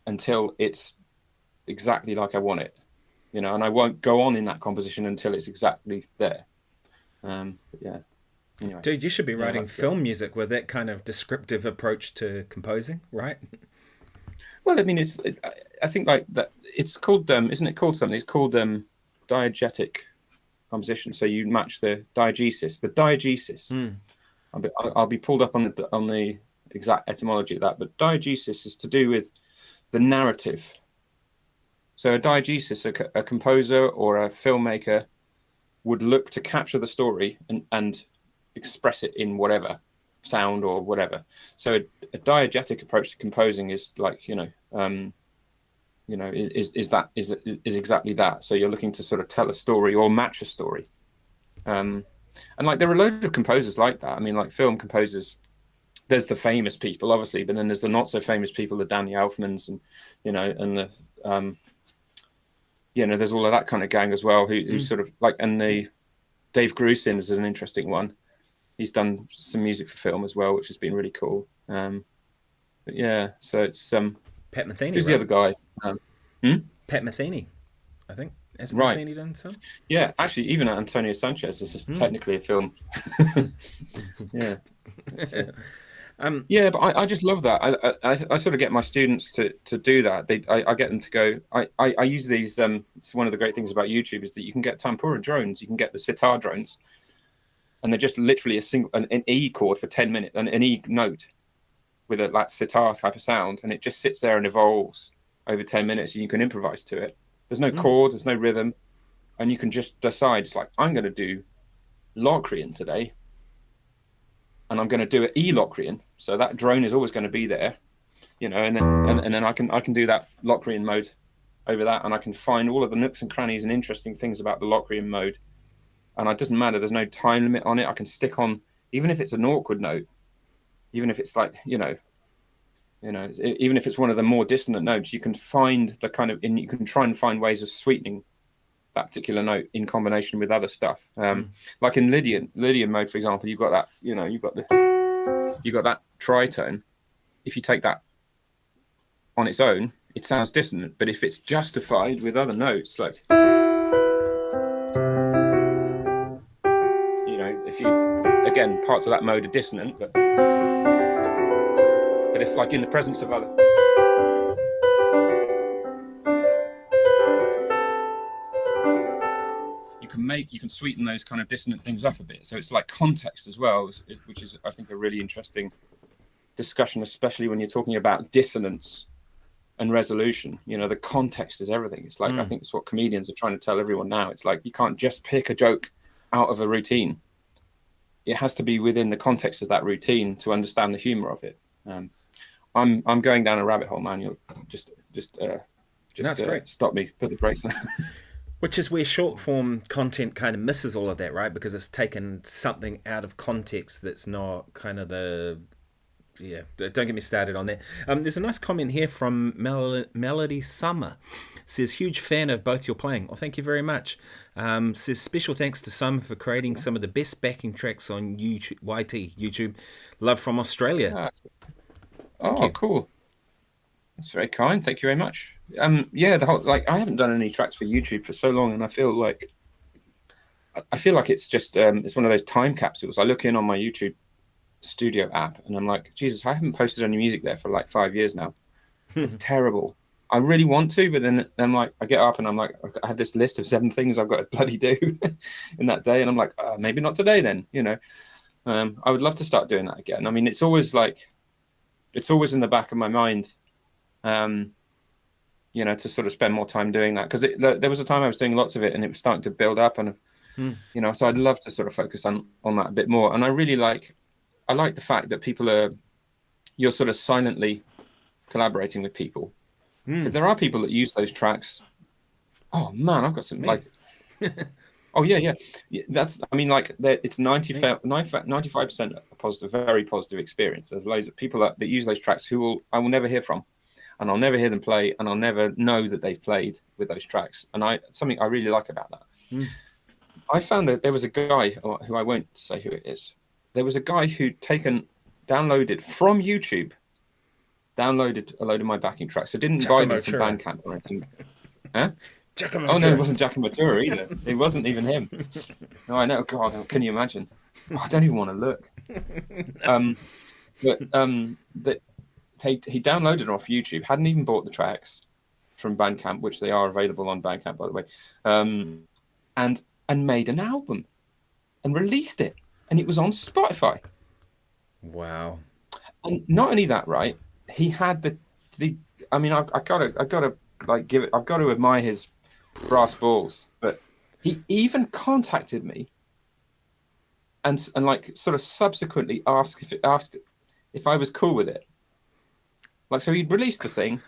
until it's exactly like I want it, you know, and I won't go on in that composition until it's exactly there. But yeah. Anyway. Dude, you should be writing film music with that kind of descriptive approach to composing, right? Well, I mean, I think like that. It's called, isn't it called something? It's called diegetic composition. So you match the diegesis. The diegesis. I'll be pulled up on the exact etymology of that. But diegesis is to do with the narrative. So a diegesis, a composer or a filmmaker would look to capture the story and express it in whatever sound or whatever. So a diegetic approach to composing is like, is exactly that. So you're looking to sort of tell a story or match a story. And like there are a load of composers like that. I mean, like film composers, there's the famous people obviously, but then there's the not so famous people, the Danny Elfmans and the there's all of that kind of gang as well who sort of like, and the Dave Grusin is an interesting one. He's done some music for film as well, which has been really cool. But yeah, so it's Pat Metheny. Who's the other guy? Pat Metheny, I think. Has Right. Metheny done some? Yeah, actually, even Antonio Sanchez is just technically a film. Yeah. Yeah, but I just love that. I sort of get my students to do that. I get them to go. I use these. It's one of the great things about YouTube is that you can get tempura drones. You can get the sitar drones. And they're just literally an E chord for 10 minutes, an E note with a like sitar type of sound, and it just sits there and evolves over 10 minutes, and you can improvise to it. There's no chord, there's no rhythm, and you can just decide. It's like, I'm going to do Locrian today, and I'm going to do an E Locrian, so that drone is always going to be there, and then I can do that Locrian mode over that, and I can find all of the nooks and crannies and interesting things about the Locrian mode. And it doesn't matter. There's no time limit on it. I can stick on, even if it's an awkward note, even if it's like, even if it's one of the more dissonant notes, you can find the kind of, and you can try and find ways of sweetening that particular note in combination with other stuff. Like in Lydian mode, for example, you've got that, you've got that tritone. If you take that on its own, it sounds dissonant. But if it's justified with other notes, like, if you, again, parts of that mode are dissonant, but if like in the presence of other, you can sweeten those kind of dissonant things up a bit. So it's like context as well, which is, I think, a really interesting discussion, especially when you're talking about dissonance and resolution. The context is everything. It's like, I think it's what comedians are trying to tell everyone now. It's like, you can't just pick a joke out of a routine. It has to be within the context of that routine to understand the humor of it. I'm going down a rabbit hole, man. You'll just great. Stop me, put the brakes on. Which is where short form content kind of misses all of that, right? Because it's taken something out of context that's not kind of don't get me started on that. There's a nice comment here from Melody Summer. Says, huge fan of both your playing. Well, thank you very much. Says, special thanks to Simon for creating some of the best backing tracks on YouTube. Love from Australia. Thank you. Cool. That's very kind. Thank you very much. The whole, like, I haven't done any tracks for YouTube for so long, and I feel like it's just it's one of those time capsules. I look in on my YouTube Studio app, and I'm like, Jesus, I haven't posted any music there for like 5 years now. It's terrible. I really want to, but then I'm like, I get up and I'm like, I have this list of 7 things I've got to bloody do in that day, and I'm like, maybe not today then. I would love to start doing that again. I mean, it's always in the back of my mind, to sort of spend more time doing that, because there was a time I was doing lots of it and it was starting to build up, and You know, so I'd love to sort of focus on that a bit more. And I like the fact that you're sort of silently collaborating with people, because there are people that use those tracks. Oh man, I've got some like, oh yeah. That's, I mean, like it's 95% a positive, very positive experience. There's loads of people that use those tracks I will never hear from, and I'll never hear them play, and I'll never know that they've played with those tracks. And something I really like about that. I found that there was a guy who I won't say who it is. There was a guy who'd downloaded from YouTube, downloaded a load of my backing tracks. So didn't buy them from Bandcamp or anything. Huh? Oh no, it wasn't Giacomo Turra either. It wasn't even him. No, I know. God, can you imagine? I don't even want to look. That he downloaded it off YouTube. Hadn't even bought the tracks from Bandcamp, which they are available on Bandcamp, by the way. And made an album and released it, and it was on Spotify. Wow! And not only that, right? He had the. I mean, I gotta like give it. I've got to admire his brass balls. But he even contacted me, and like sort of subsequently asked if I was cool with it. Like, so he'd released the thing.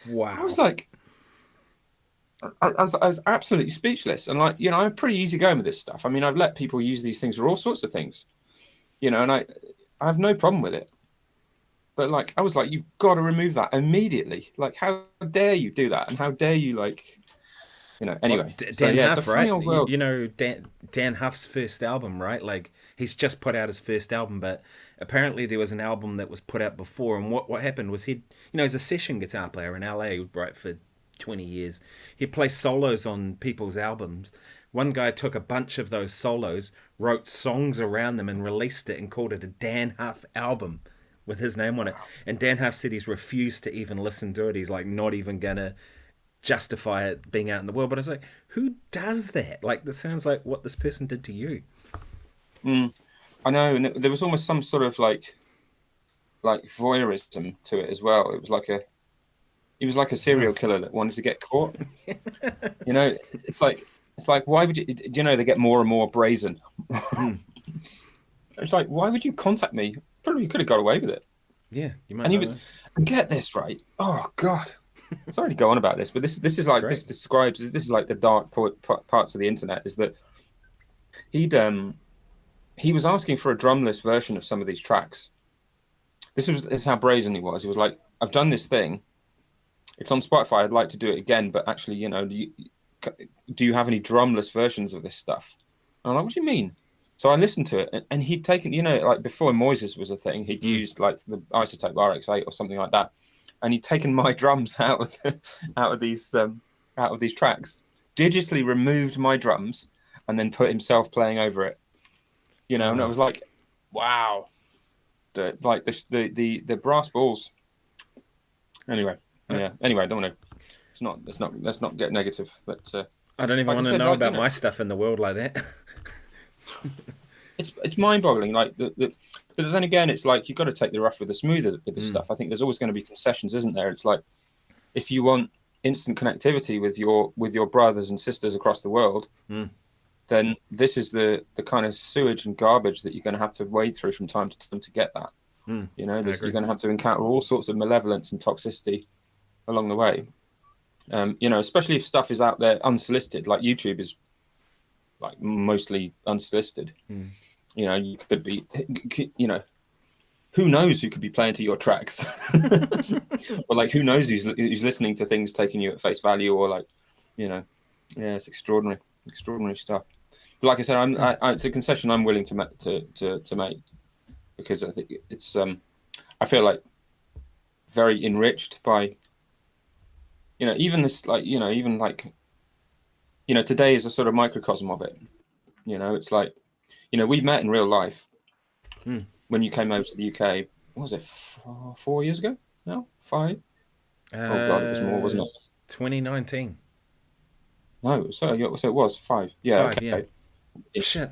Wow! I was like. I was absolutely speechless, and like, you know, I'm pretty easygoing with this stuff. I mean, I've let people use these things for all sorts of things, you know, and I have no problem with it. But like, I was like, you've got to remove that immediately. Like, how dare you do that? And how dare you, like, you know? Anyway, Dan Huff, right? You know, Dan Huff's first album, right? Like, he's just put out his first album, but apparently there was an album that was put out before. And what happened was he's a session guitar player in LA, right, for 20 years. He'd play solos on people's albums. One guy took a bunch of those solos, wrote songs around them, and released it and called it a Dan Huff album with his name on it. And Dan Huff said he's refused to even listen to it. He's like not even gonna justify it being out in the world. But I was like, who does that? Like, this sounds like what this person did to you. I know, and there was almost some sort of like voyeurism to it as well. He was like a serial killer that wanted to get caught. You know, it's like, why would you? You know, they get more and more brazen. It's like, why would you contact me? Probably you could have got away with it. Yeah, you might. And get this right. Oh God, sorry to go on about this, but this is like this is like the dark parts of the internet. Is that he was asking for a drumless version of some of these tracks. This is how brazen he was. He was like, I've done this thing. It's on Spotify. I'd like to do it again, but actually, you know, do you have any drumless versions of this stuff? And I'm like, what do you mean? So I listened to it, and he'd taken, you know, like before Moises was a thing, he'd used like the Isotope RX8 or something like that, and he'd taken my drums out of these tracks, digitally removed my drums, and then put himself playing over it. You know, and I was like, wow, the brass balls. Anyway. Yeah. Anyway, I don't want to. Let's not get negative. But I don't even want to know about my stuff in the world like that. It's mind-boggling. Like but then again, it's like you've got to take the rough with the smooth with this stuff. I think there's always going to be concessions, isn't there? It's like if you want instant connectivity with your brothers and sisters across the world, then this is the kind of sewage and garbage that you're going to have to wade through from time to time to get that. You know, you're going to have to encounter all sorts of malevolence and toxicity along the way. You know, especially if stuff is out there unsolicited, like YouTube is like mostly unsolicited. You know, you could be, you know, who knows who could be playing to your tracks, or like who knows who's listening to things taking you at face value, or like, you know, yeah, it's extraordinary stuff. But like I said, it's a concession I'm willing to make, because I think it's I feel like very enriched by, you know, even this, like, you know, even like, you know, today is a sort of microcosm of it. You know, it's like, you know, we met in real life when you came over to the UK. What was it, 4 years ago? No, 5? Oh God, it was more, wasn't it? 2019. No, so it was 5. Yeah, 5, okay. Yeah. Shit.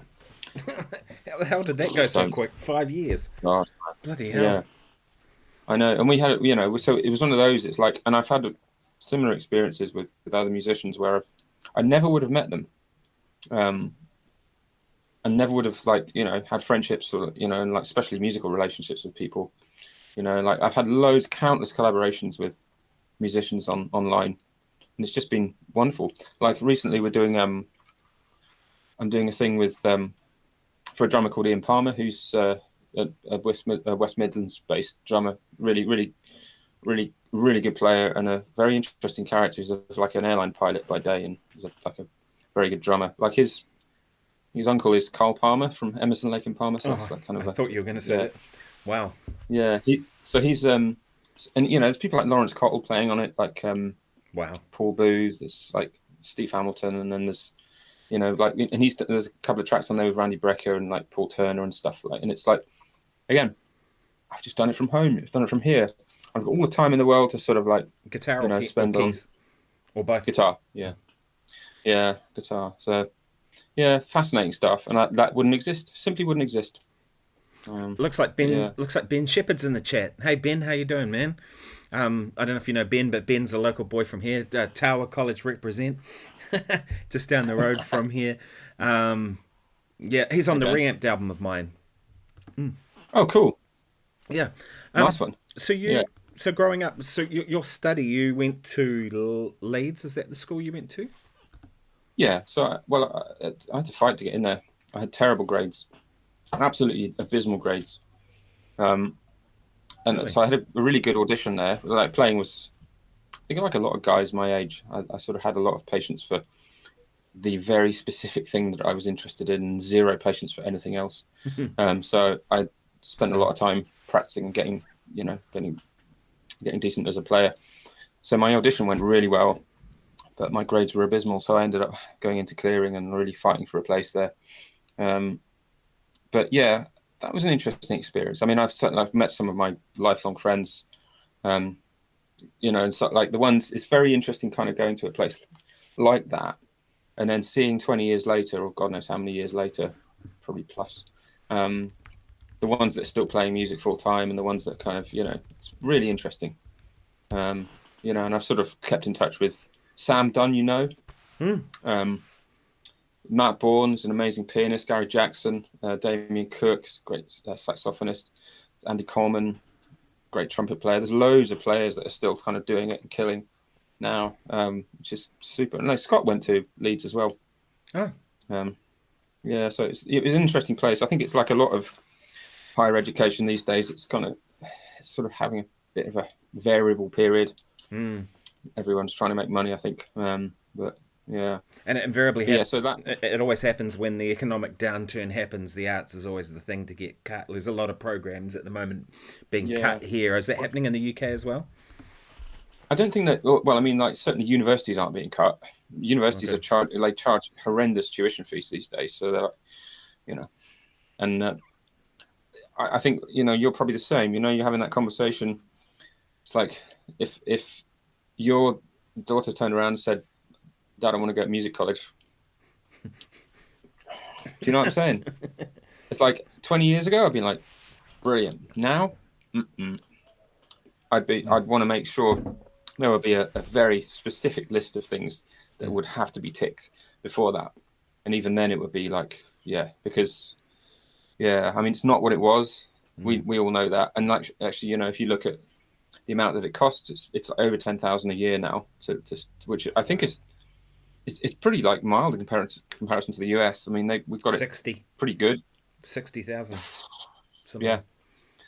How the hell did that go so quick? 5 years. God. Bloody hell. Yeah. I know, and we had, you know, so it was one of those. It's like, and I've had similar experiences with other musicians where I never would have met them and never would have like, you know, had friendships or, you know, and like especially musical relationships with people, you know, like I've had countless collaborations with musicians online, and it's just been wonderful. Like recently we're doing, I'm doing a thing with, for a drummer called Ian Palmer, who's a West Midlands based drummer, really good player and a very interesting character. He's like an airline pilot by day, and he's like a very good drummer. Like his uncle is Carl Palmer from Emerson, Lake and Palmer. So it's like kind of I thought you were going to say that. Wow. Yeah. He's and you know, there's people like Lawrence Cottle playing on it, like wow, Paul Booth. There's like Steve Hamilton, and then there's, you know, like, and there's a couple of tracks on there with Randy Brecker and like Paul Turner and stuff like. And it's like, again, I've just done it from home. I've done it from here. I've got all the time in the world to sort of like guitar, you know, spend on keys, or both. Guitar. Yeah, guitar. So yeah, fascinating stuff, and that wouldn't exist. Simply wouldn't exist. Looks like Ben Shepherd's in the chat. Hey Ben, how you doing, man? I don't know if you know Ben, but Ben's a local boy from here. Tower College represent, just down the road from here. Yeah, he's on the Reamped album of mine. Oh, cool. Yeah, nice one. So so growing up, so your study, you went to Leeds. Is that the school you went to? Yeah. So I had to fight to get in there. I had terrible grades, absolutely abysmal grades. And really? So I had a really good audition there. Like playing was, I think like a lot of guys my age, I sort of had a lot of patience for the very specific thing that I was interested in, and zero patience for anything else. So I spent a lot of time practicing and getting decent as a player. So my audition went really well, but my grades were abysmal. So I ended up going into clearing and really fighting for a place there. But yeah, that was an interesting experience. I mean, I've met some of my lifelong friends, you know, and so like the ones, it's very interesting kind of going to a place like that and then seeing 20 years later, or God knows how many years later, probably plus, the ones that are still playing music full time and the ones that kind of, you know, it's really interesting. You know, and I've sort of kept in touch with Sam Dunn, you know, Matt Bourne's an amazing pianist, Gary Jackson, Damien Cook's great saxophonist, Andy Coleman, great trumpet player. There's loads of players that are still kind of doing it and killing now, which is super. And Scott went to Leeds as well. Oh. Yeah, so it was an interesting place. I think it's like a lot of higher education these days. It's sort of having a bit of a variable period. Everyone's trying to make money, I think. But yeah, and it invariably so that it always happens when the economic downturn happens. The arts is always the thing to get cut. There's a lot of programs at the moment being cut here. Is that happening in the UK as well? I don't think that. Well, I mean, like certainly universities aren't being cut. Universities are charge horrendous tuition fees these days. So they're, you know, and I think, you know, you're probably the same. You know, you're having that conversation. It's like if your daughter turned around and said, Dad, I want to go to music college. Do you know what I'm saying? It's like 20 years ago, I'd be like, brilliant. Now, I'd want to make sure there would be a very specific list of things that would have to be ticked before that. And even then it would be like, because I mean, it's not what it was. We all know that. And like, actually, you know, if you look at the amount that it costs, it's over 10,000 a year now to which I think is, it's pretty like mild in comparison to the US. I mean, we've got 60. It pretty good. 60,000. Yeah.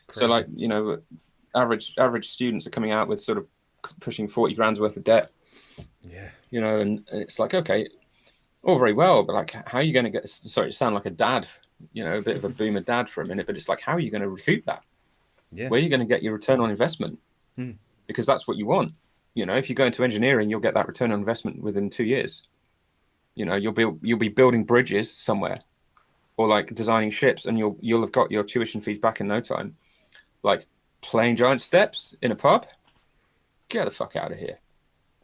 Crazy. So like, you know, average students are coming out with sort of pushing 40 grand's worth of debt. Yeah. You know, and it's like, okay, all very well, but like, how are you going to get? Sorry to sound like a dad, you know, a bit of a boomer dad for a minute, but it's like, how are you going to recoup that? Yeah. Where are you going to get your return on investment? Because that's what you want. You know, if you go into engineering, you'll get that return on investment within 2 years. You know, you'll be building bridges somewhere, or like designing ships, and you'll have got your tuition fees back in no time. Like playing giant steps in a pub, get the fuck out of here.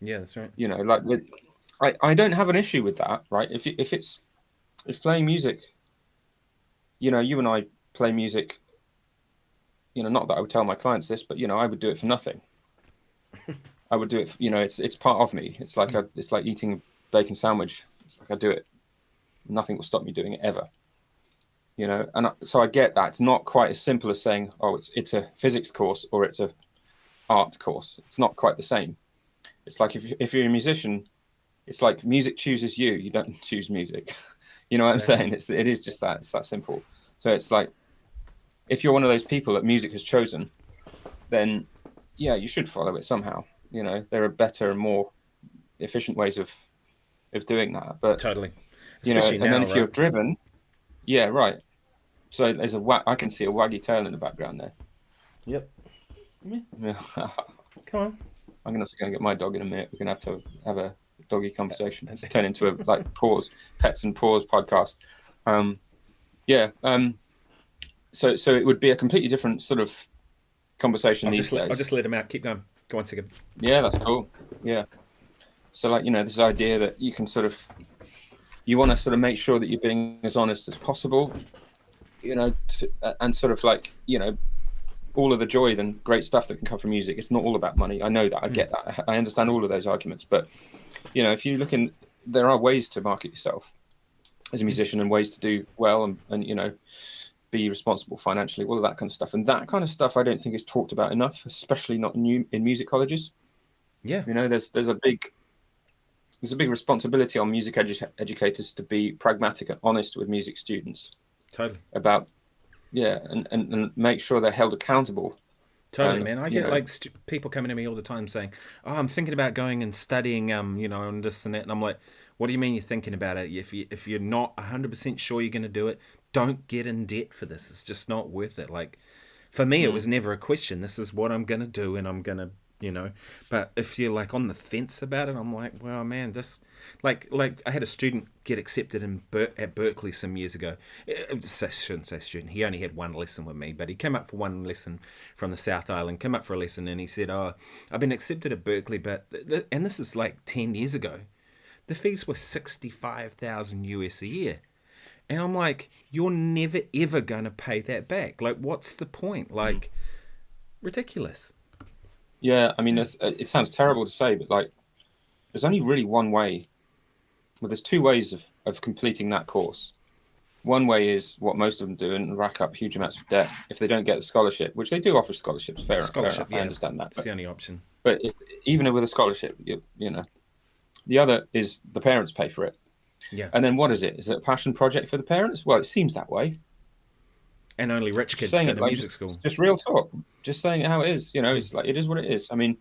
Yeah, that's right. You know, like I don't have an issue with that, right? If playing music, you know, you and I play music. You know, not that I would tell my clients this, but you know, I would do it for nothing. I would do it. You know, it's part of me. It's like it's like eating a bacon sandwich. It's like I do it nothing will stop me doing it ever. You know, and so I get that it's not quite as simple as saying, oh, it's a physics course or it's a art course. It's not quite the same. It's like if you're a musician, it's like music chooses you. You don't choose music. You know what I'm saying? It is just that. It's that simple. So it's like, if you're one of those people that music has chosen, then yeah, you should follow it somehow. You know, there are better and more efficient ways of doing that. But totally, especially now, and then if you're driven, yeah, right. So there's I can see a waggy tail in the background there. Yep. Yeah. Come on. I'm gonna have to go and get my dog in a minute. We're gonna have to have a doggy conversation. It's turned into a pets and pause podcast. So it would be a completely different sort of conversation these days. I'll just let him out. Keep going. Go on, second. Yeah, that's cool. Yeah. So like, you know, this idea that you can you want to sort of make sure that you're being as honest as possible, you know, and sort of like, you know, all of the joy and great stuff that can come from music. It's not all about money. I know that. I get that. I understand all of those arguments. But, you know, if you look there are ways to market yourself as a musician and ways to do well and you know, be responsible financially, all of that kind of stuff. And that kind of stuff I don't think is talked about enough, especially not in music colleges. Yeah. You know, there's a big responsibility on music educators to be pragmatic and honest with music students. Totally. About, yeah, and make sure they're held accountable. Totally, man. I get like people coming to me all the time saying, "Oh, I'm thinking about going and studying, you know, and this and that." And I'm like, "What do you mean you're thinking about it? If you're not 100% sure you're going to do it, don't get in debt for this. It's just not worth it." Like, for me, it was never a question. This is what I'm going to do, and I'm going to, you know. But if you're like on the fence about it, I'm like, well, man, just like I had a student get accepted at Berkeley some years ago. I shouldn't say student. He only had one lesson with me, but he came up for one lesson from the South Island. Came up for a lesson, and he said, "Oh, I've been accepted at Berkeley, but and this is like 10 years ago. The fees were $65,000 a year." And I'm like, you're never, ever going to pay that back. Like, what's the point? Like, ridiculous. Yeah, I mean, it sounds terrible to say, but like, there's only really one way. Well, there's two ways of completing that course. One way is what most of them do and rack up huge amounts of debt if they don't get the scholarship, which they do offer scholarships. Fair enough. I understand that. That's the only option. But even with a scholarship, you know, the other is the parents pay for it. Yeah. And then what is it? Is it a passion project for the parents? Well, it seems that way. And only rich kids go to music school. Just real talk. Just saying it how it is. You know, it's like, it is what it is. I mean,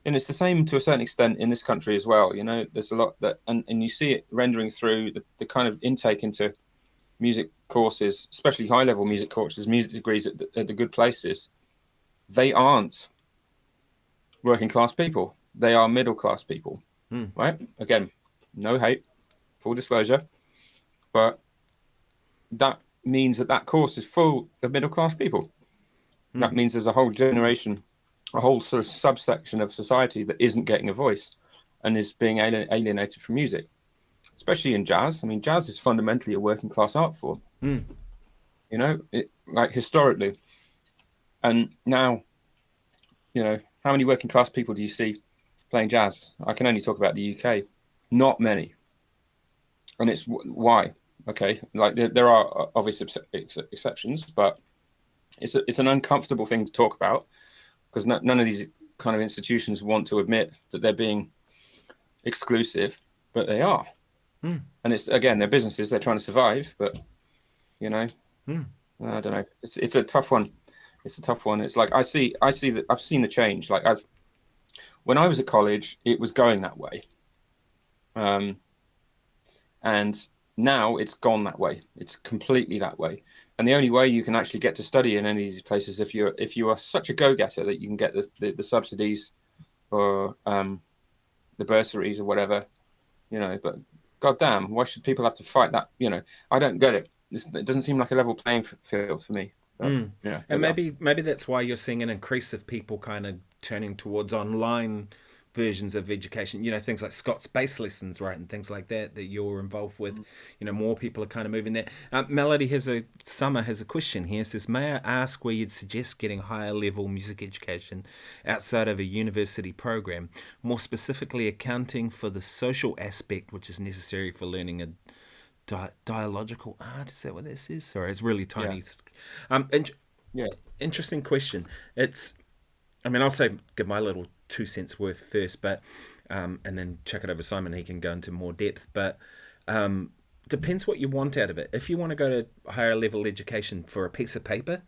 and it's the same to a certain extent in this country as well. You know, there's a lot that, and you see it rendering through the kind of intake into music courses, especially high-level music courses, music degrees at the good places. They aren't working-class people. They are middle-class people, right? Again, no hate. Full disclosure, but that means that course is full of middle-class people. That means there's a whole generation, a whole sort of subsection of society that isn't getting a voice and is being alienated from music, especially in jazz. I mean, jazz is fundamentally a working-class art form, you know, like historically. And now, you know, how many working-class people do you see playing jazz? I can only talk about the UK. Not many. And it's why, okay, like there are obvious exceptions, but it's an uncomfortable thing to talk about because none of these kind of institutions want to admit that they're being exclusive, but they are. And it's, again, they're businesses, they're trying to survive, but, you know, I don't know. It's a tough one. It's a tough one. It's like, I see that I've seen the change. Like when I was at college, it was going that way. And now it's gone that way. It's completely that way. And the only way you can actually get to study in any of these places, if you are such a go-getter that you can get the subsidies or the bursaries or whatever, you know, but goddamn, why should people have to fight that? You know, I don't get it. It doesn't seem like a level playing field for me. But, yeah, and maybe that's why you're seeing an increase of people kind of turning towards online versions of education, you know, things like Scott's bass lessons, right, and things like that you're involved with. You know, more people are kind of moving there. Melody has a question here. It says, may I ask where you'd suggest getting higher level music education outside of a university program, more specifically accounting for the social aspect which is necessary for learning a dialogical art. Is that what this is? Sorry, it's really Yeah. tiny. Um, in- Yeah. Interesting question. I mean, I'll say give my little 2 cents worth first, but and then check it over Simon. He can go into more depth, but depends what you want out of it. If you want to go to higher level education for a piece of paper,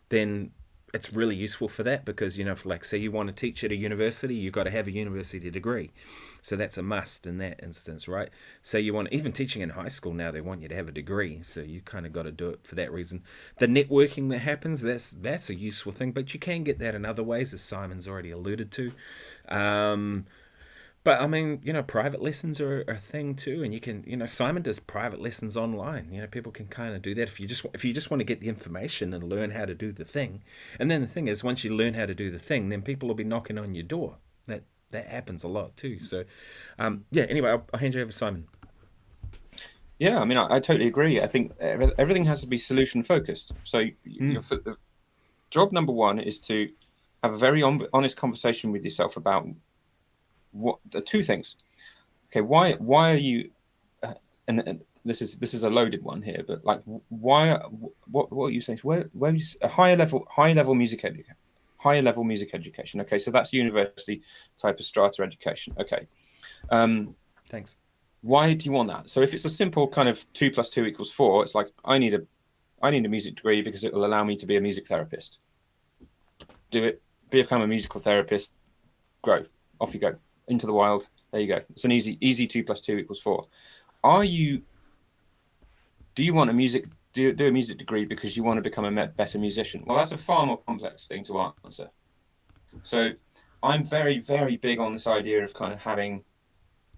then it's really useful for that because, for, like, say you want to teach at a university, you've got to have a university degree. So that's a must in that instance, right? So you want, even teaching in high school now, they want you to have a degree. So you kind of got to do it for that reason. The networking that happens, that's a useful thing, but you can get that in other ways, as Simon's already alluded to. But I mean, private lessons are a thing too, and you can, Simon does private lessons online. People can kind of do that if you just want to get the information and learn how to do the thing. And then the thing is, once you learn how to do the thing, then people will be knocking on your door. That happens a lot too. So, yeah. Anyway, I'll hand you over to Simon. Yeah, I mean, I totally agree. I think everything has to be solution focused. So the job number one is to have a very honest conversation with yourself about what the two things. Okay, why are you? And this is a loaded one here, but like, why? What are you saying? Where is a higher level music education? Okay, so that's university type of strata education. Okay, Thanks. why do you want that? So if it's a simple kind of 2 + 2 = 4, it's like I need a music degree because it will allow me to be a music therapist. Do it, become a musical therapist, grow, off you go into the wild. There you go. It's an easy 2 + 2 = 4. Do you want do a music degree because you want to become a better musician? Well, that's a far more complex thing to answer. So I'm very, very big on this idea of kind of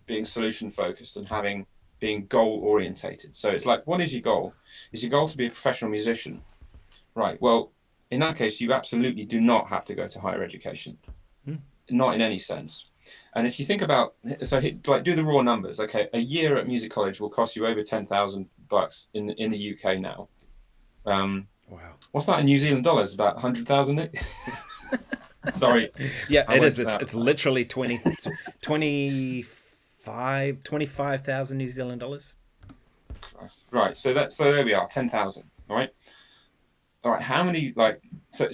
being solution focused and being goal orientated. So it's like, what is your goal? Is your goal to be a professional musician? Right. Well, in that case, you absolutely do not have to go to higher education. Not in any sense. And if you think about, like, do the raw numbers. Okay, a year at music college will cost you over $10,000 in the UK now. Wow. What's that in New Zealand dollars? About 100,000, Nick? Sorry. Yeah, it is. It's literally 25,000 New Zealand dollars. Right. So there we are, 10,000. All right. All right. How many, like, so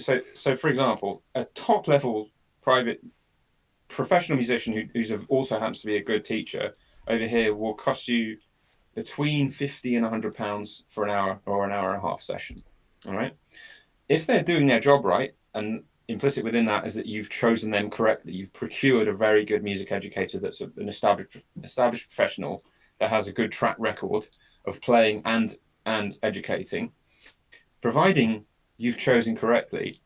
for example, a top level private professional musician who's also happens to be a good teacher over here will cost you between £50 and £100 for an hour or an hour and a half session. All right. If they're doing their job right, and implicit within that is that you've chosen them correctly, you've procured a very good music educator that's an established professional that has a good track record of playing and educating, providing you've chosen correctly,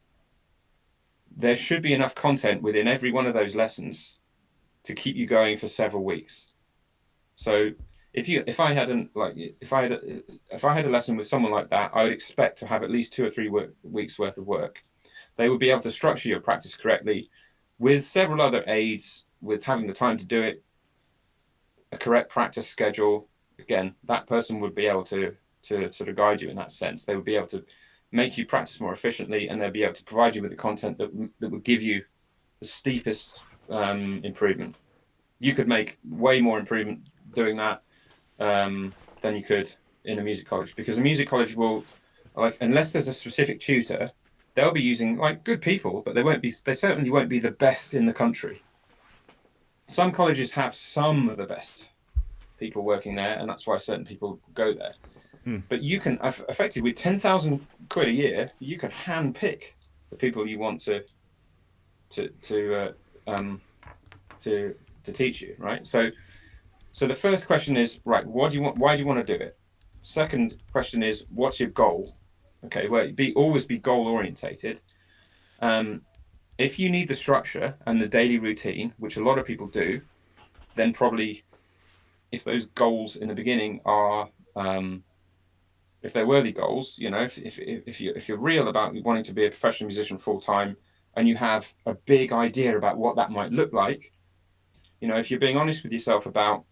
there should be enough content within every one of those lessons to keep you going for several weeks. So if I had a lesson with someone like that, I would expect to have at least 2 or 3 weeks worth of work. They would be able to structure your practice correctly with several other aids, with having the time to do it, a correct practice schedule. Again, that person would be able to sort of guide you in that sense. They would be able to make you practice more efficiently, and they'll be able to provide you with the content that would give you the steepest improvement. You could make way more improvement doing that than you could in a music college, because a music college will, like, unless there's a specific tutor, they'll be using, like, good people, but they certainly won't be the best in the country. Some colleges have some of the best people working there, and that's why certain people go there. But you can effectively, with 10,000 quid a year, you can hand pick the people you want to teach you, right? So the first question is, right, what do you want? Why do you want to do it? Second question is, what's your goal? Okay, well, always be goal orientated. If you need the structure and the daily routine, which a lot of people do, then probably, if those goals in the beginning are if they're worthy goals, if you're real about wanting to be a professional musician full time, and you have a big idea about what that might look like, if you're being honest with yourself about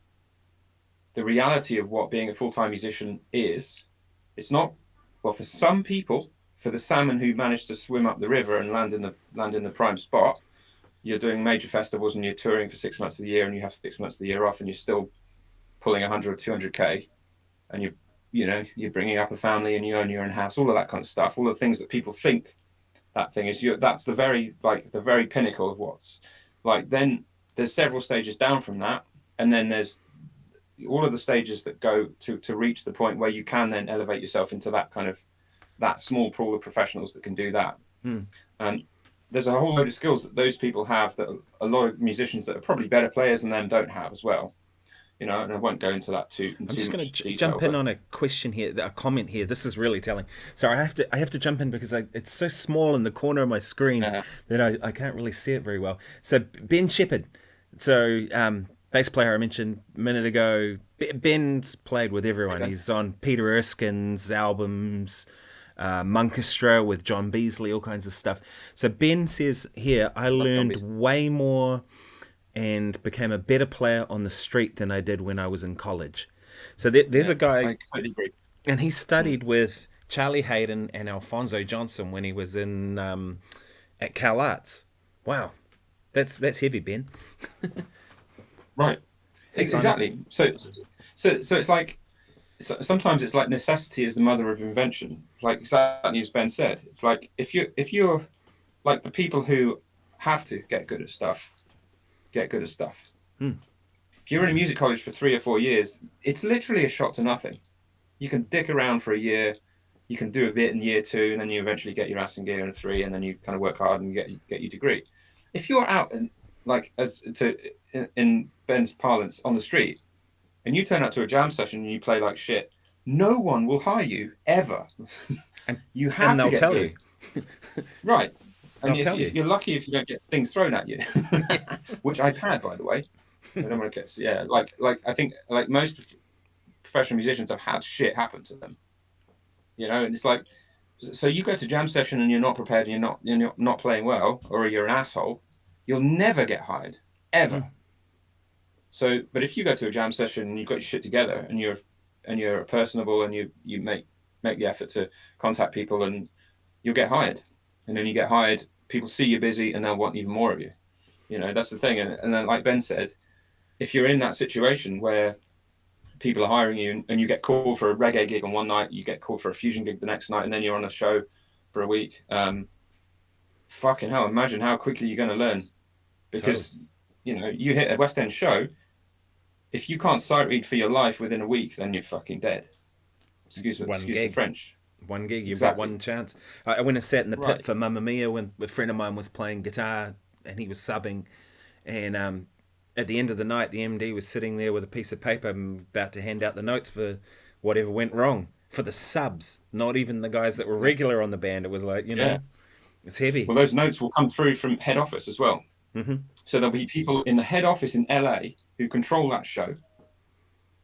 the reality of what being a full time musician is, it's not, well, for some people, for the salmon who managed to swim up the river and land in the prime spot, you're doing major festivals and you're touring for 6 months of the year, and you have 6 months of the year off, and you're still pulling 100 or 200K. and you're bringing up a family, and you own your own house, all of that kind of stuff, all the things that people think that thing is. That's the very pinnacle of what's like. Then there's several stages down from that, and then there's all of the stages that go to reach the point where you can then elevate yourself into that small pool of professionals that can do that. And there's a whole load of skills that those people have that a lot of musicians that are probably better players than them don't have as well. And I won't go into that too. I'm just going to jump in on a question here, a comment here. This is really telling. Sorry, I have to jump in because it's so small in the corner of my screen that I can't really see it very well. So Ben Shepherd, bass player I mentioned a minute ago. Ben's played with everyone. Okay. He's on Peter Erskine's albums, Monkestra with John Beasley, all kinds of stuff. So Ben says here, I learned way more and became a better player on the street than I did when I was in college. So there's a guy, I totally agree. And he studied with Charlie Hayden and Alfonso Johnson when he was in at Cal Arts. Wow, that's heavy, Ben. Right, exactly. So it's like sometimes it's like necessity is the mother of invention. Like exactly as Ben said, it's like if you're like the people who have to get good at stuff. If you're in a music college for 3 or 4 years, it's literally a shot to nothing. You can dick around for a year, you can do a bit in year 2, and then you eventually get your ass in gear in 3, and then you kind of work hard and get your degree. If you're out and in Ben's parlance on the street, and you turn up to a jam session and you play like shit, no one will hire you ever. You have to get good. Right. And you're lucky if you don't get things thrown at you, which I've had, by the way. I don't want to get, I think like most professional musicians have had shit happen to them, and it's like, so you go to jam session and you're not prepared and you're not playing well, or you're an asshole, you'll never get hired, ever. So, but if you go to a jam session and you've got your shit together and you're personable and you make the effort to contact people, and you'll get hired. And then you get hired, people see you're busy and they'll want even more of you. That's the thing. And then, like Ben said, if you're in that situation where people are hiring you and you get called for a reggae gig on one night, you get called for a fusion gig the next night, and then you're on a show for a week, fucking hell, imagine how quickly you're going to learn. Because, you hit a West End show, if you can't sight read for your life within a week, then you're fucking dead. Excuse the French. One gig, you've got one chance. I went and sat in the pit for Mamma Mia when a friend of mine was playing guitar and he was subbing, and at the end of the night the MD was sitting there with a piece of paper and about to hand out the notes for whatever went wrong for the subs, not even the guys that were regular on the band. It was like, it's heavy. Well, those notes will come through from head office as well. Mm-hmm. So there'll be people in the head office in LA who control that show,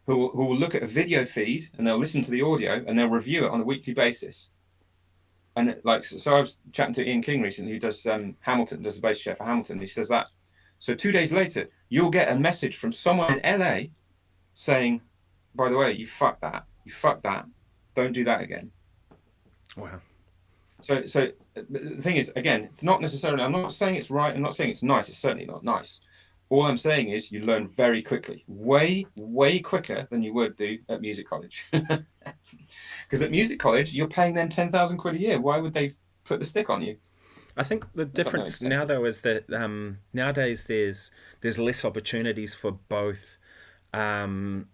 who will look at a video feed and they'll listen to the audio and they'll review it on a weekly basis. And so I was chatting to Ian King recently, who does Hamilton, does the bass chair for Hamilton. He says that. So 2 days later, you'll get a message from someone in LA saying, by the way, you fucked that. Don't do that again. Wow. So the thing is, again, it's not necessarily, I'm not saying it's right. I'm not saying it's nice. It's certainly not nice. All I'm saying is you learn very quickly, way, way quicker than you would do at music college. Because at music college, you're paying them 10,000 quid a year. Why would they put the stick on you? I think the difference now, though, is that nowadays there's less opportunities for both. There's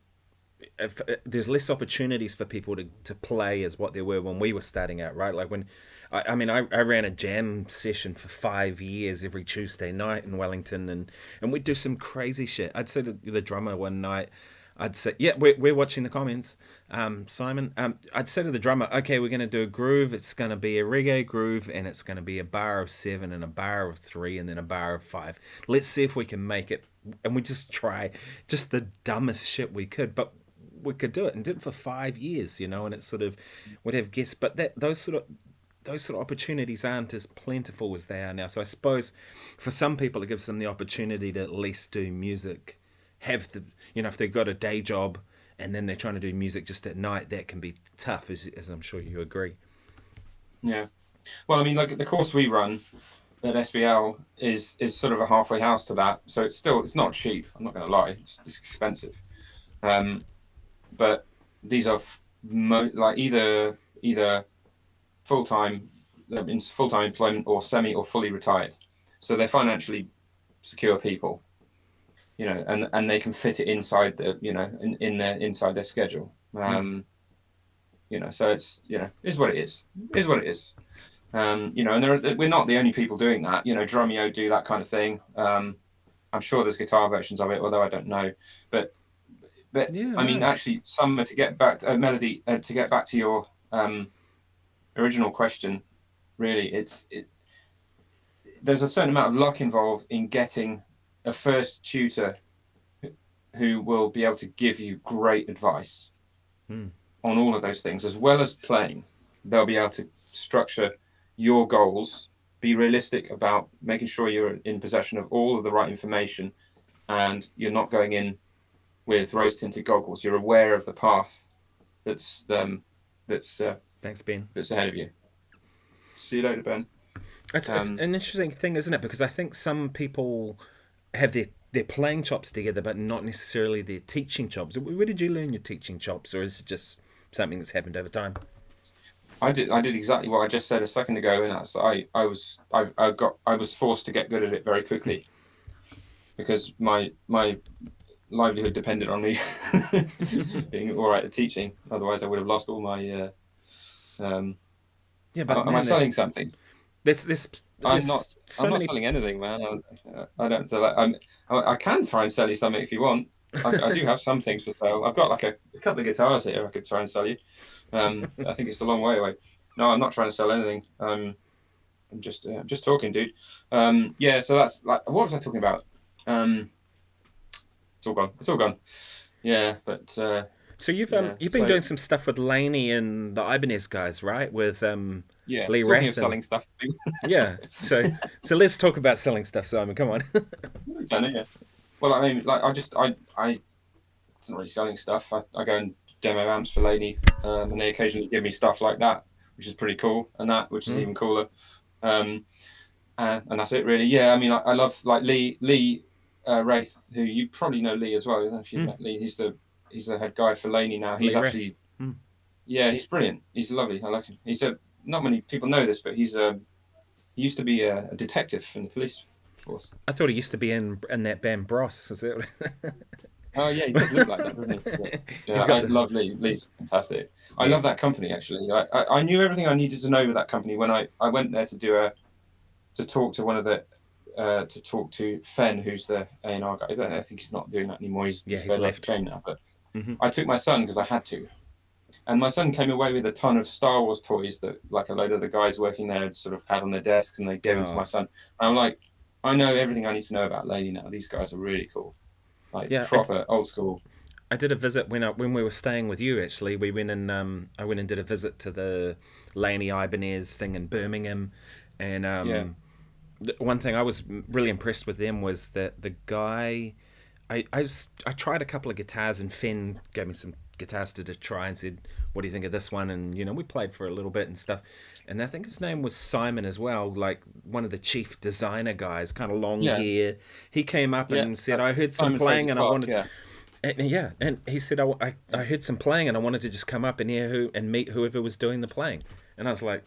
less opportunities for people to play as what there were when we were starting out, right? Like when, I ran a jam session for 5 years every Tuesday night in Wellington, and we'd do some crazy shit. I'd say to the drummer one night, I'd say, yeah, we're watching the comments, Simon. I'd say to the drummer, okay, we're going to do a groove. It's going to be a reggae groove, and it's going to be a bar of 7 and a bar of 3 and then a bar of 5. Let's see if we can make it. And we just try just the dumbest shit we could, but we could do it, and did it for 5 years, and it's sort of, would have guessed, but those sort of opportunities aren't as plentiful as they are now. So I suppose for some people it gives them the opportunity to at least do music, have the, if they've got a day job and then they're trying to do music just at night, that can be tough, as I'm sure you agree. Yeah. Well, like the course we run at SBL is sort of a halfway house to that. So it's not cheap. I'm not going to lie. It's expensive. But these are like either full-time employment or semi or fully retired, so they're financially secure people, and they can fit it inside the inside their schedule. So it's is what it is. And we're not the only people doing that. Drumeo do that kind of thing. I'm sure there's guitar versions of it, although I don't know. But yeah, I mean, actually, Summer, to get back Melody, to get back to your original question, really, there's a certain amount of luck involved in getting a first tutor who will be able to give you great advice on all of those things, as well as playing. They'll be able to structure your goals, be realistic about making sure you're in possession of all of the right information, and you're not going in with rose-tinted goggles. You're aware of the path that's thanks, Ben. That's ahead of you. See you later, Ben. It's an interesting thing, isn't it? Because I think some people have their playing chops together, but not necessarily their teaching chops. Where did you learn your teaching chops, or is it just something that's happened over time? I did exactly what I just said a second ago, and that's I was forced to get good at it very quickly because my livelihood depended on me being all right at teaching. Otherwise, I would have lost all my. But am I selling something? I'm not selling anything, man. I don't sell it. I can try and sell you something if you want. I do have some things for sale. I've got like a couple of guitars here I could try and sell you. I think it's a long way away. No, I'm not trying to sell anything. I'm just talking, dude. So that's like, what was I talking about? It's all gone. Yeah, but. So you've been doing some stuff with Laney and the Ibanez guys, right? With Lee talking of selling stuff to people. Yeah. So let's talk about selling stuff, Simon. Come on. Yeah. Well, I mean, like it's not really selling stuff. I go and demo amps for Laney, and they occasionally give me stuff like that, which is pretty cool, which is even cooler. And that's it, really. Yeah, I mean, I love like Lee Wraith, who you probably know Lee as well. I don't know if you've met Lee. He's the head guy for Laney now. He's actually, he's brilliant. He's lovely. I like him. Not many people know this, but he used to be a detective in the police force. I thought he used to be in that band Bros. Is it? Oh yeah, he does look like that, doesn't he? Yeah, I love Lee. Lee's fantastic. I love that company actually. I knew everything I needed to know with that company when I went there to talk to one of the. To talk to Fenn, who's the A&R guy. I think he's not doing that anymore. He's left train now. But I took my son because I had to, and my son came away with a ton of Star Wars toys that like a load of the guys working there had sort of had on their desks, and they gave them to my son. And I'm like, I know everything I need to know about Laney now. These guys are really cool, proper old school. I did a visit when we were staying with you. Actually, we went and I went and did a visit to the Laney Ibanez thing in Birmingham, and one thing I was really impressed with them was that the guy, I tried a couple of guitars, and Fenn gave me some guitars to try and said, what do you think of this one? And we played for a little bit and stuff, and I think his name was Simon as well, like one of the chief designer guys, kind of long hair. He came up and said, I heard some playing and I wanted and he said, I heard some playing and I wanted to just come up and hear and meet whoever was doing the playing. And I was like,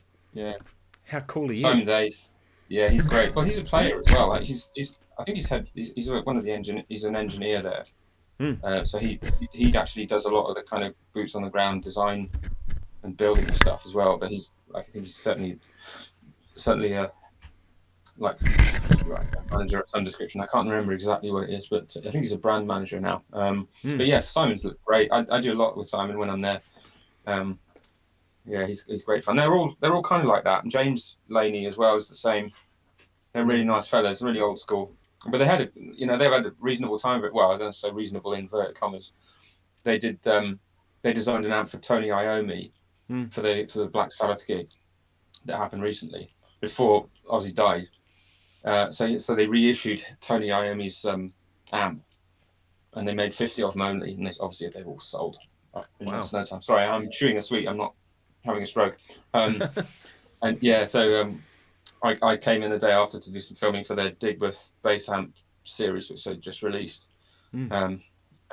how cool are you? Simon's ace. Yeah, he's great. Well, he's a player as well. Like he's I think he's one of the he's an engineer there. So he actually does a lot of the kind of boots on the ground design and building of stuff as well. But I think he's certainly a manager of some description. I can't remember exactly what it is, but I think he's a brand manager now. But yeah, Simon's great. I do a lot with Simon when I'm there. Yeah, he's great fun. They're all kind of like that. And James Laney as well is the same. They're really nice fellas, really old school. But they've had a reasonable time of it. Well, I don't say reasonable in inverted commas. They designed an amp for Tony Iommi for the Black Sabbath gig that happened recently before Ozzy died. So they reissued Tony Iommi's amp, and they made 50 of them only, and they've all sold. In no time. Sorry, I'm chewing a sweet. I'm not having a stroke. And yeah, so I came in the day after to do some filming for their Digworth bass amp series, which they just released. And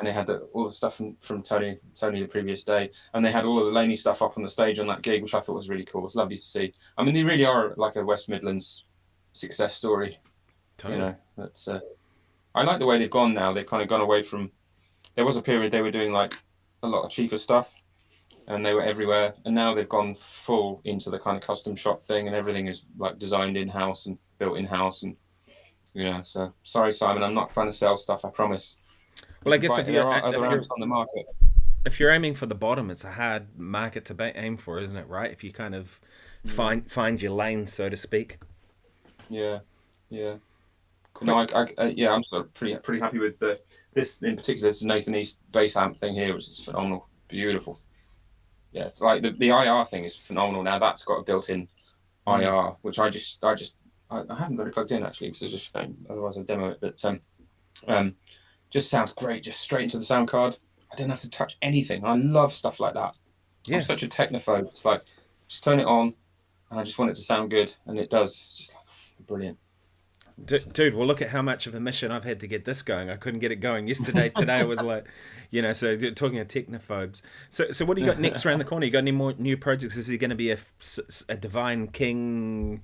and they had all the stuff from Tony the previous day, and they had all of the Laney stuff up on the stage on that gig, which I thought was really cool. It's lovely to see. I mean, they really are like a West Midlands success story. Totally. You know, that's I like the way they've gone now. They've kind of gone away from. There was a period they were doing like a lot of cheaper stuff, and they were everywhere. And now they've gone full into the kind of custom shop thing, and everything is like designed in house and built in house. And so sorry, Simon, I'm not trying to sell stuff. I promise. Well, I guess if you're on the market. If you're aiming for the bottom, it's a hard market to aim for, isn't it? Right? If you kind of find your lane, so to speak. Yeah. Cool. No, I'm sort of pretty happy with this in particular. This Nathan East bass amp thing here, which is phenomenal, beautiful. Yeah, it's like the IR thing is phenomenal now. That's got a built-in IR, which I haven't got it plugged in actually, because it's just a shame. Otherwise, I'd demo it. But just sounds great, just straight into the sound card. I don't have to touch anything. I love stuff like that. Yeah. I'm such a technophobe. It's like just turn it on, and I just want it to sound good, and it does. It's just like brilliant. Dude, well, look at how much of a mission I've had to get this going. I couldn't get it going yesterday. Today was like, so talking of technophobes. So what do you got next around the corner? You got any more new projects? Is it going to be a Divine King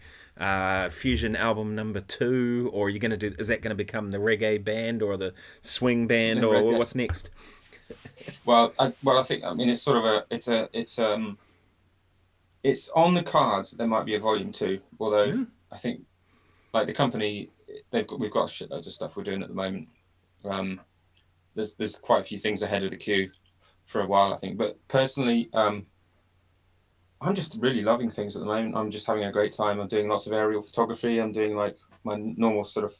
fusion album number 2, or are you going to is that going to become the reggae band or the swing band, or what's next? Well, I think it's sort of it's on the cards that there might be a volume 2, although I think. Like the company, we've got shitloads of stuff we're doing at the moment. There's quite a few things ahead of the queue for a while, I think. But personally, I'm just really loving things at the moment. I'm just having a great time. I'm doing lots of aerial photography. I'm doing like my normal sort of,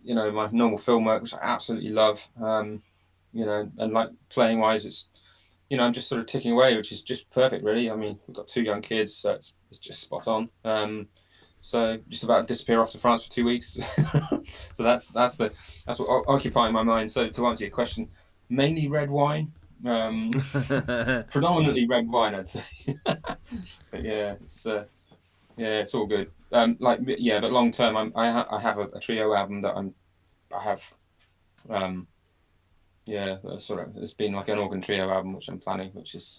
my normal film work, which I absolutely love. And like playing wise, it's, I'm just sort of ticking away, which is just perfect, really. I mean, we've got 2 young kids, so it's just spot on. So just about to disappear off to France for 2 weeks. So that's what occupying my mind. So to answer your question, mainly red wine, predominantly red wine, I'd say. But it's all good. But long term, I have a trio album that it's been like an organ trio album which I'm planning, which is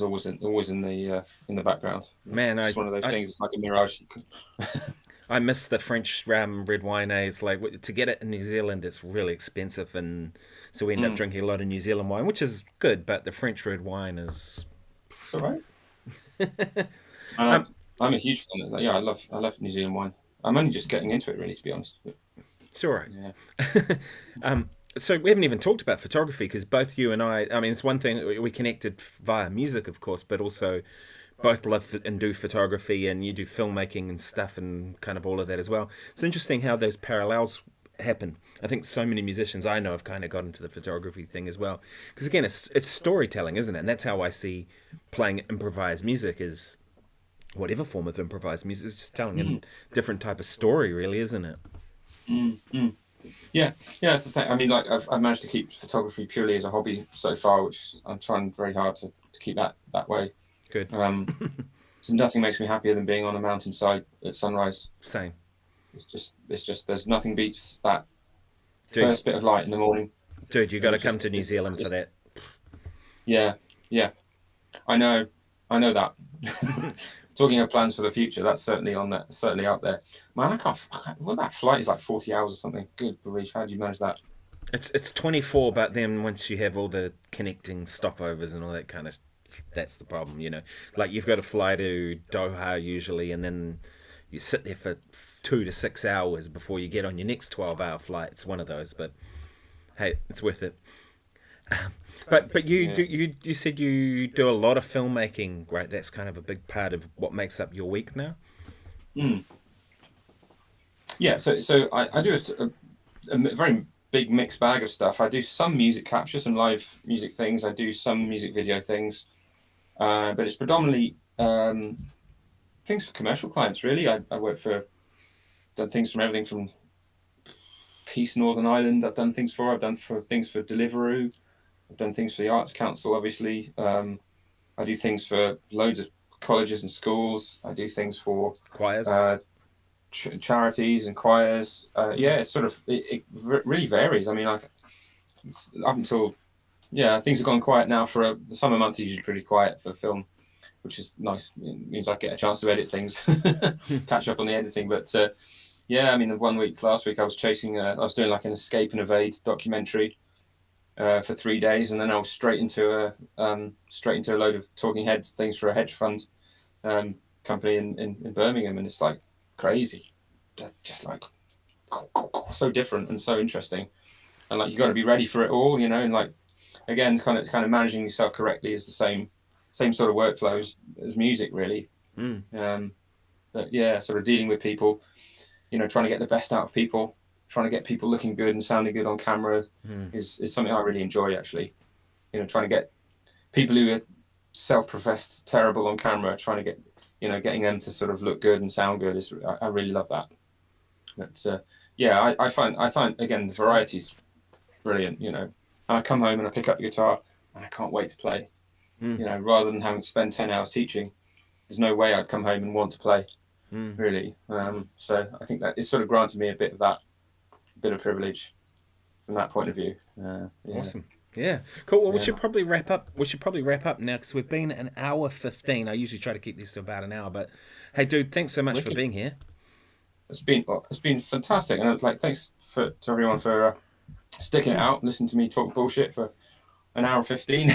always in the background. Man, it's one of those things. It's like a mirage. I miss the French red wine. It's like to get it in New Zealand, it's really expensive, and so we end up drinking a lot of New Zealand wine, which is good. But the French red wine is. It's all right. I'm a huge fan of that. Yeah, I love New Zealand wine. I'm only just getting into it, really, to be honest. But, it's all right. Yeah. So we haven't even talked about photography, because both you and I mean, it's one thing, we connected via music, of course, but also both love and do photography, and you do filmmaking and stuff and kind of all of that as well. It's interesting how those parallels happen. I think so many musicians I know have kind of got into the photography thing as well. Because again, it's storytelling, isn't it? And that's how I see playing improvised music, is whatever form of improvised music is just telling a different type of story, really, isn't it? Yeah, it's the same. I mean, like I've managed to keep photography purely as a hobby so far, which I'm trying very hard to keep that way. Good. So nothing makes me happier than being on a mountainside at sunrise. Same. It's just there's nothing beats that first bit of light in the morning. Dude, you got to come to New Zealand for that. Yeah. I know that. Talking of plans for the future, that's certainly out there. Man, I can't. Well, that flight is like 40 hours or something. Good grief, how do you manage that? It's 24, but then once you have all the connecting stopovers and all that kind of, that's the problem, Like you've got to fly to Doha usually, and then you sit there for 2 to 6 hours before you get on your next 12-hour flight. It's one of those, but hey, it's worth it. But you said you do a lot of filmmaking, right? That's kind of a big part of what makes up your week now. Yeah, so I do a very big mixed bag of stuff. I do some music capture, some live music things. I do some music video things, but it's predominantly things for commercial clients. Really, I done things from everything from Peace Northern Ireland. I've done things for things for Deliveroo. I've done things for the Arts Council, obviously. I do things for loads of colleges and schools. I do things for choirs, charities and choirs. It's sort of it really varies. I mean, up until things have gone quiet now. For the summer months is usually pretty quiet for film, which is nice. It means I get a chance to edit things, catch up on the editing. But I mean, last week I was doing like an escape and evade documentary for 3 days, and then I was straight into a load of talking heads things for a hedge fund company in Birmingham, and it's like crazy, just like so different and so interesting, and like you got to be ready for it all, and like again, kind of managing yourself correctly is the same sort of workflow as music, really. But sort of dealing with people, trying to get the best out of people, trying to get people looking good and sounding good on camera is something I really enjoy, actually. Trying to get people who are self-professed terrible on camera, trying to get, getting them to sort of look good and sound good I really love that. But I find again the variety's brilliant. And I come home and I pick up the guitar and I can't wait to play. Rather than having to spend 10 hours teaching, there's no way I'd come home and want to play. Really. So I think that it's sort of granted me a bit of privilege from that point of view. Awesome. Yeah, cool. Well, we should probably wrap up. Now because we've been an hour 15. I usually try to keep this to about an hour, but hey, dude, thanks so much for being here. It's been fantastic, and thanks to everyone for sticking it out, listening to me talk bullshit for an hour 15.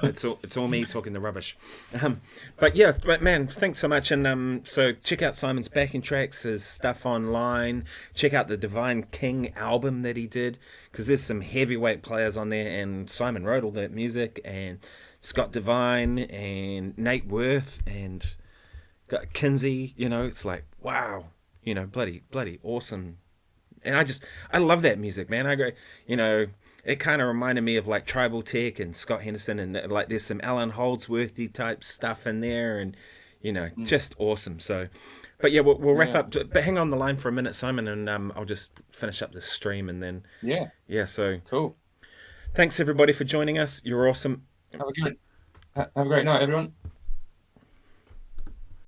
It's all me talking the rubbish. But man, thanks so much. And so check out Simon's backing tracks, his stuff online. Check out the Divine King album that he did, because there's some heavyweight players on there, and Simon wrote all that music, and Scott Devine and Nate Worth and got Kinsey. It's like, wow, bloody awesome. And I love that music, man. I go, it kind of reminded me of like Tribal Tech and Scott Henderson, and like there's some Alan Holdsworthy type stuff in there, and just awesome. So, but we'll wrap up. But hang on the line for a minute, Simon, and I'll just finish up the stream, and then so cool. Thanks everybody for joining us. You're awesome. Have a great night, everyone.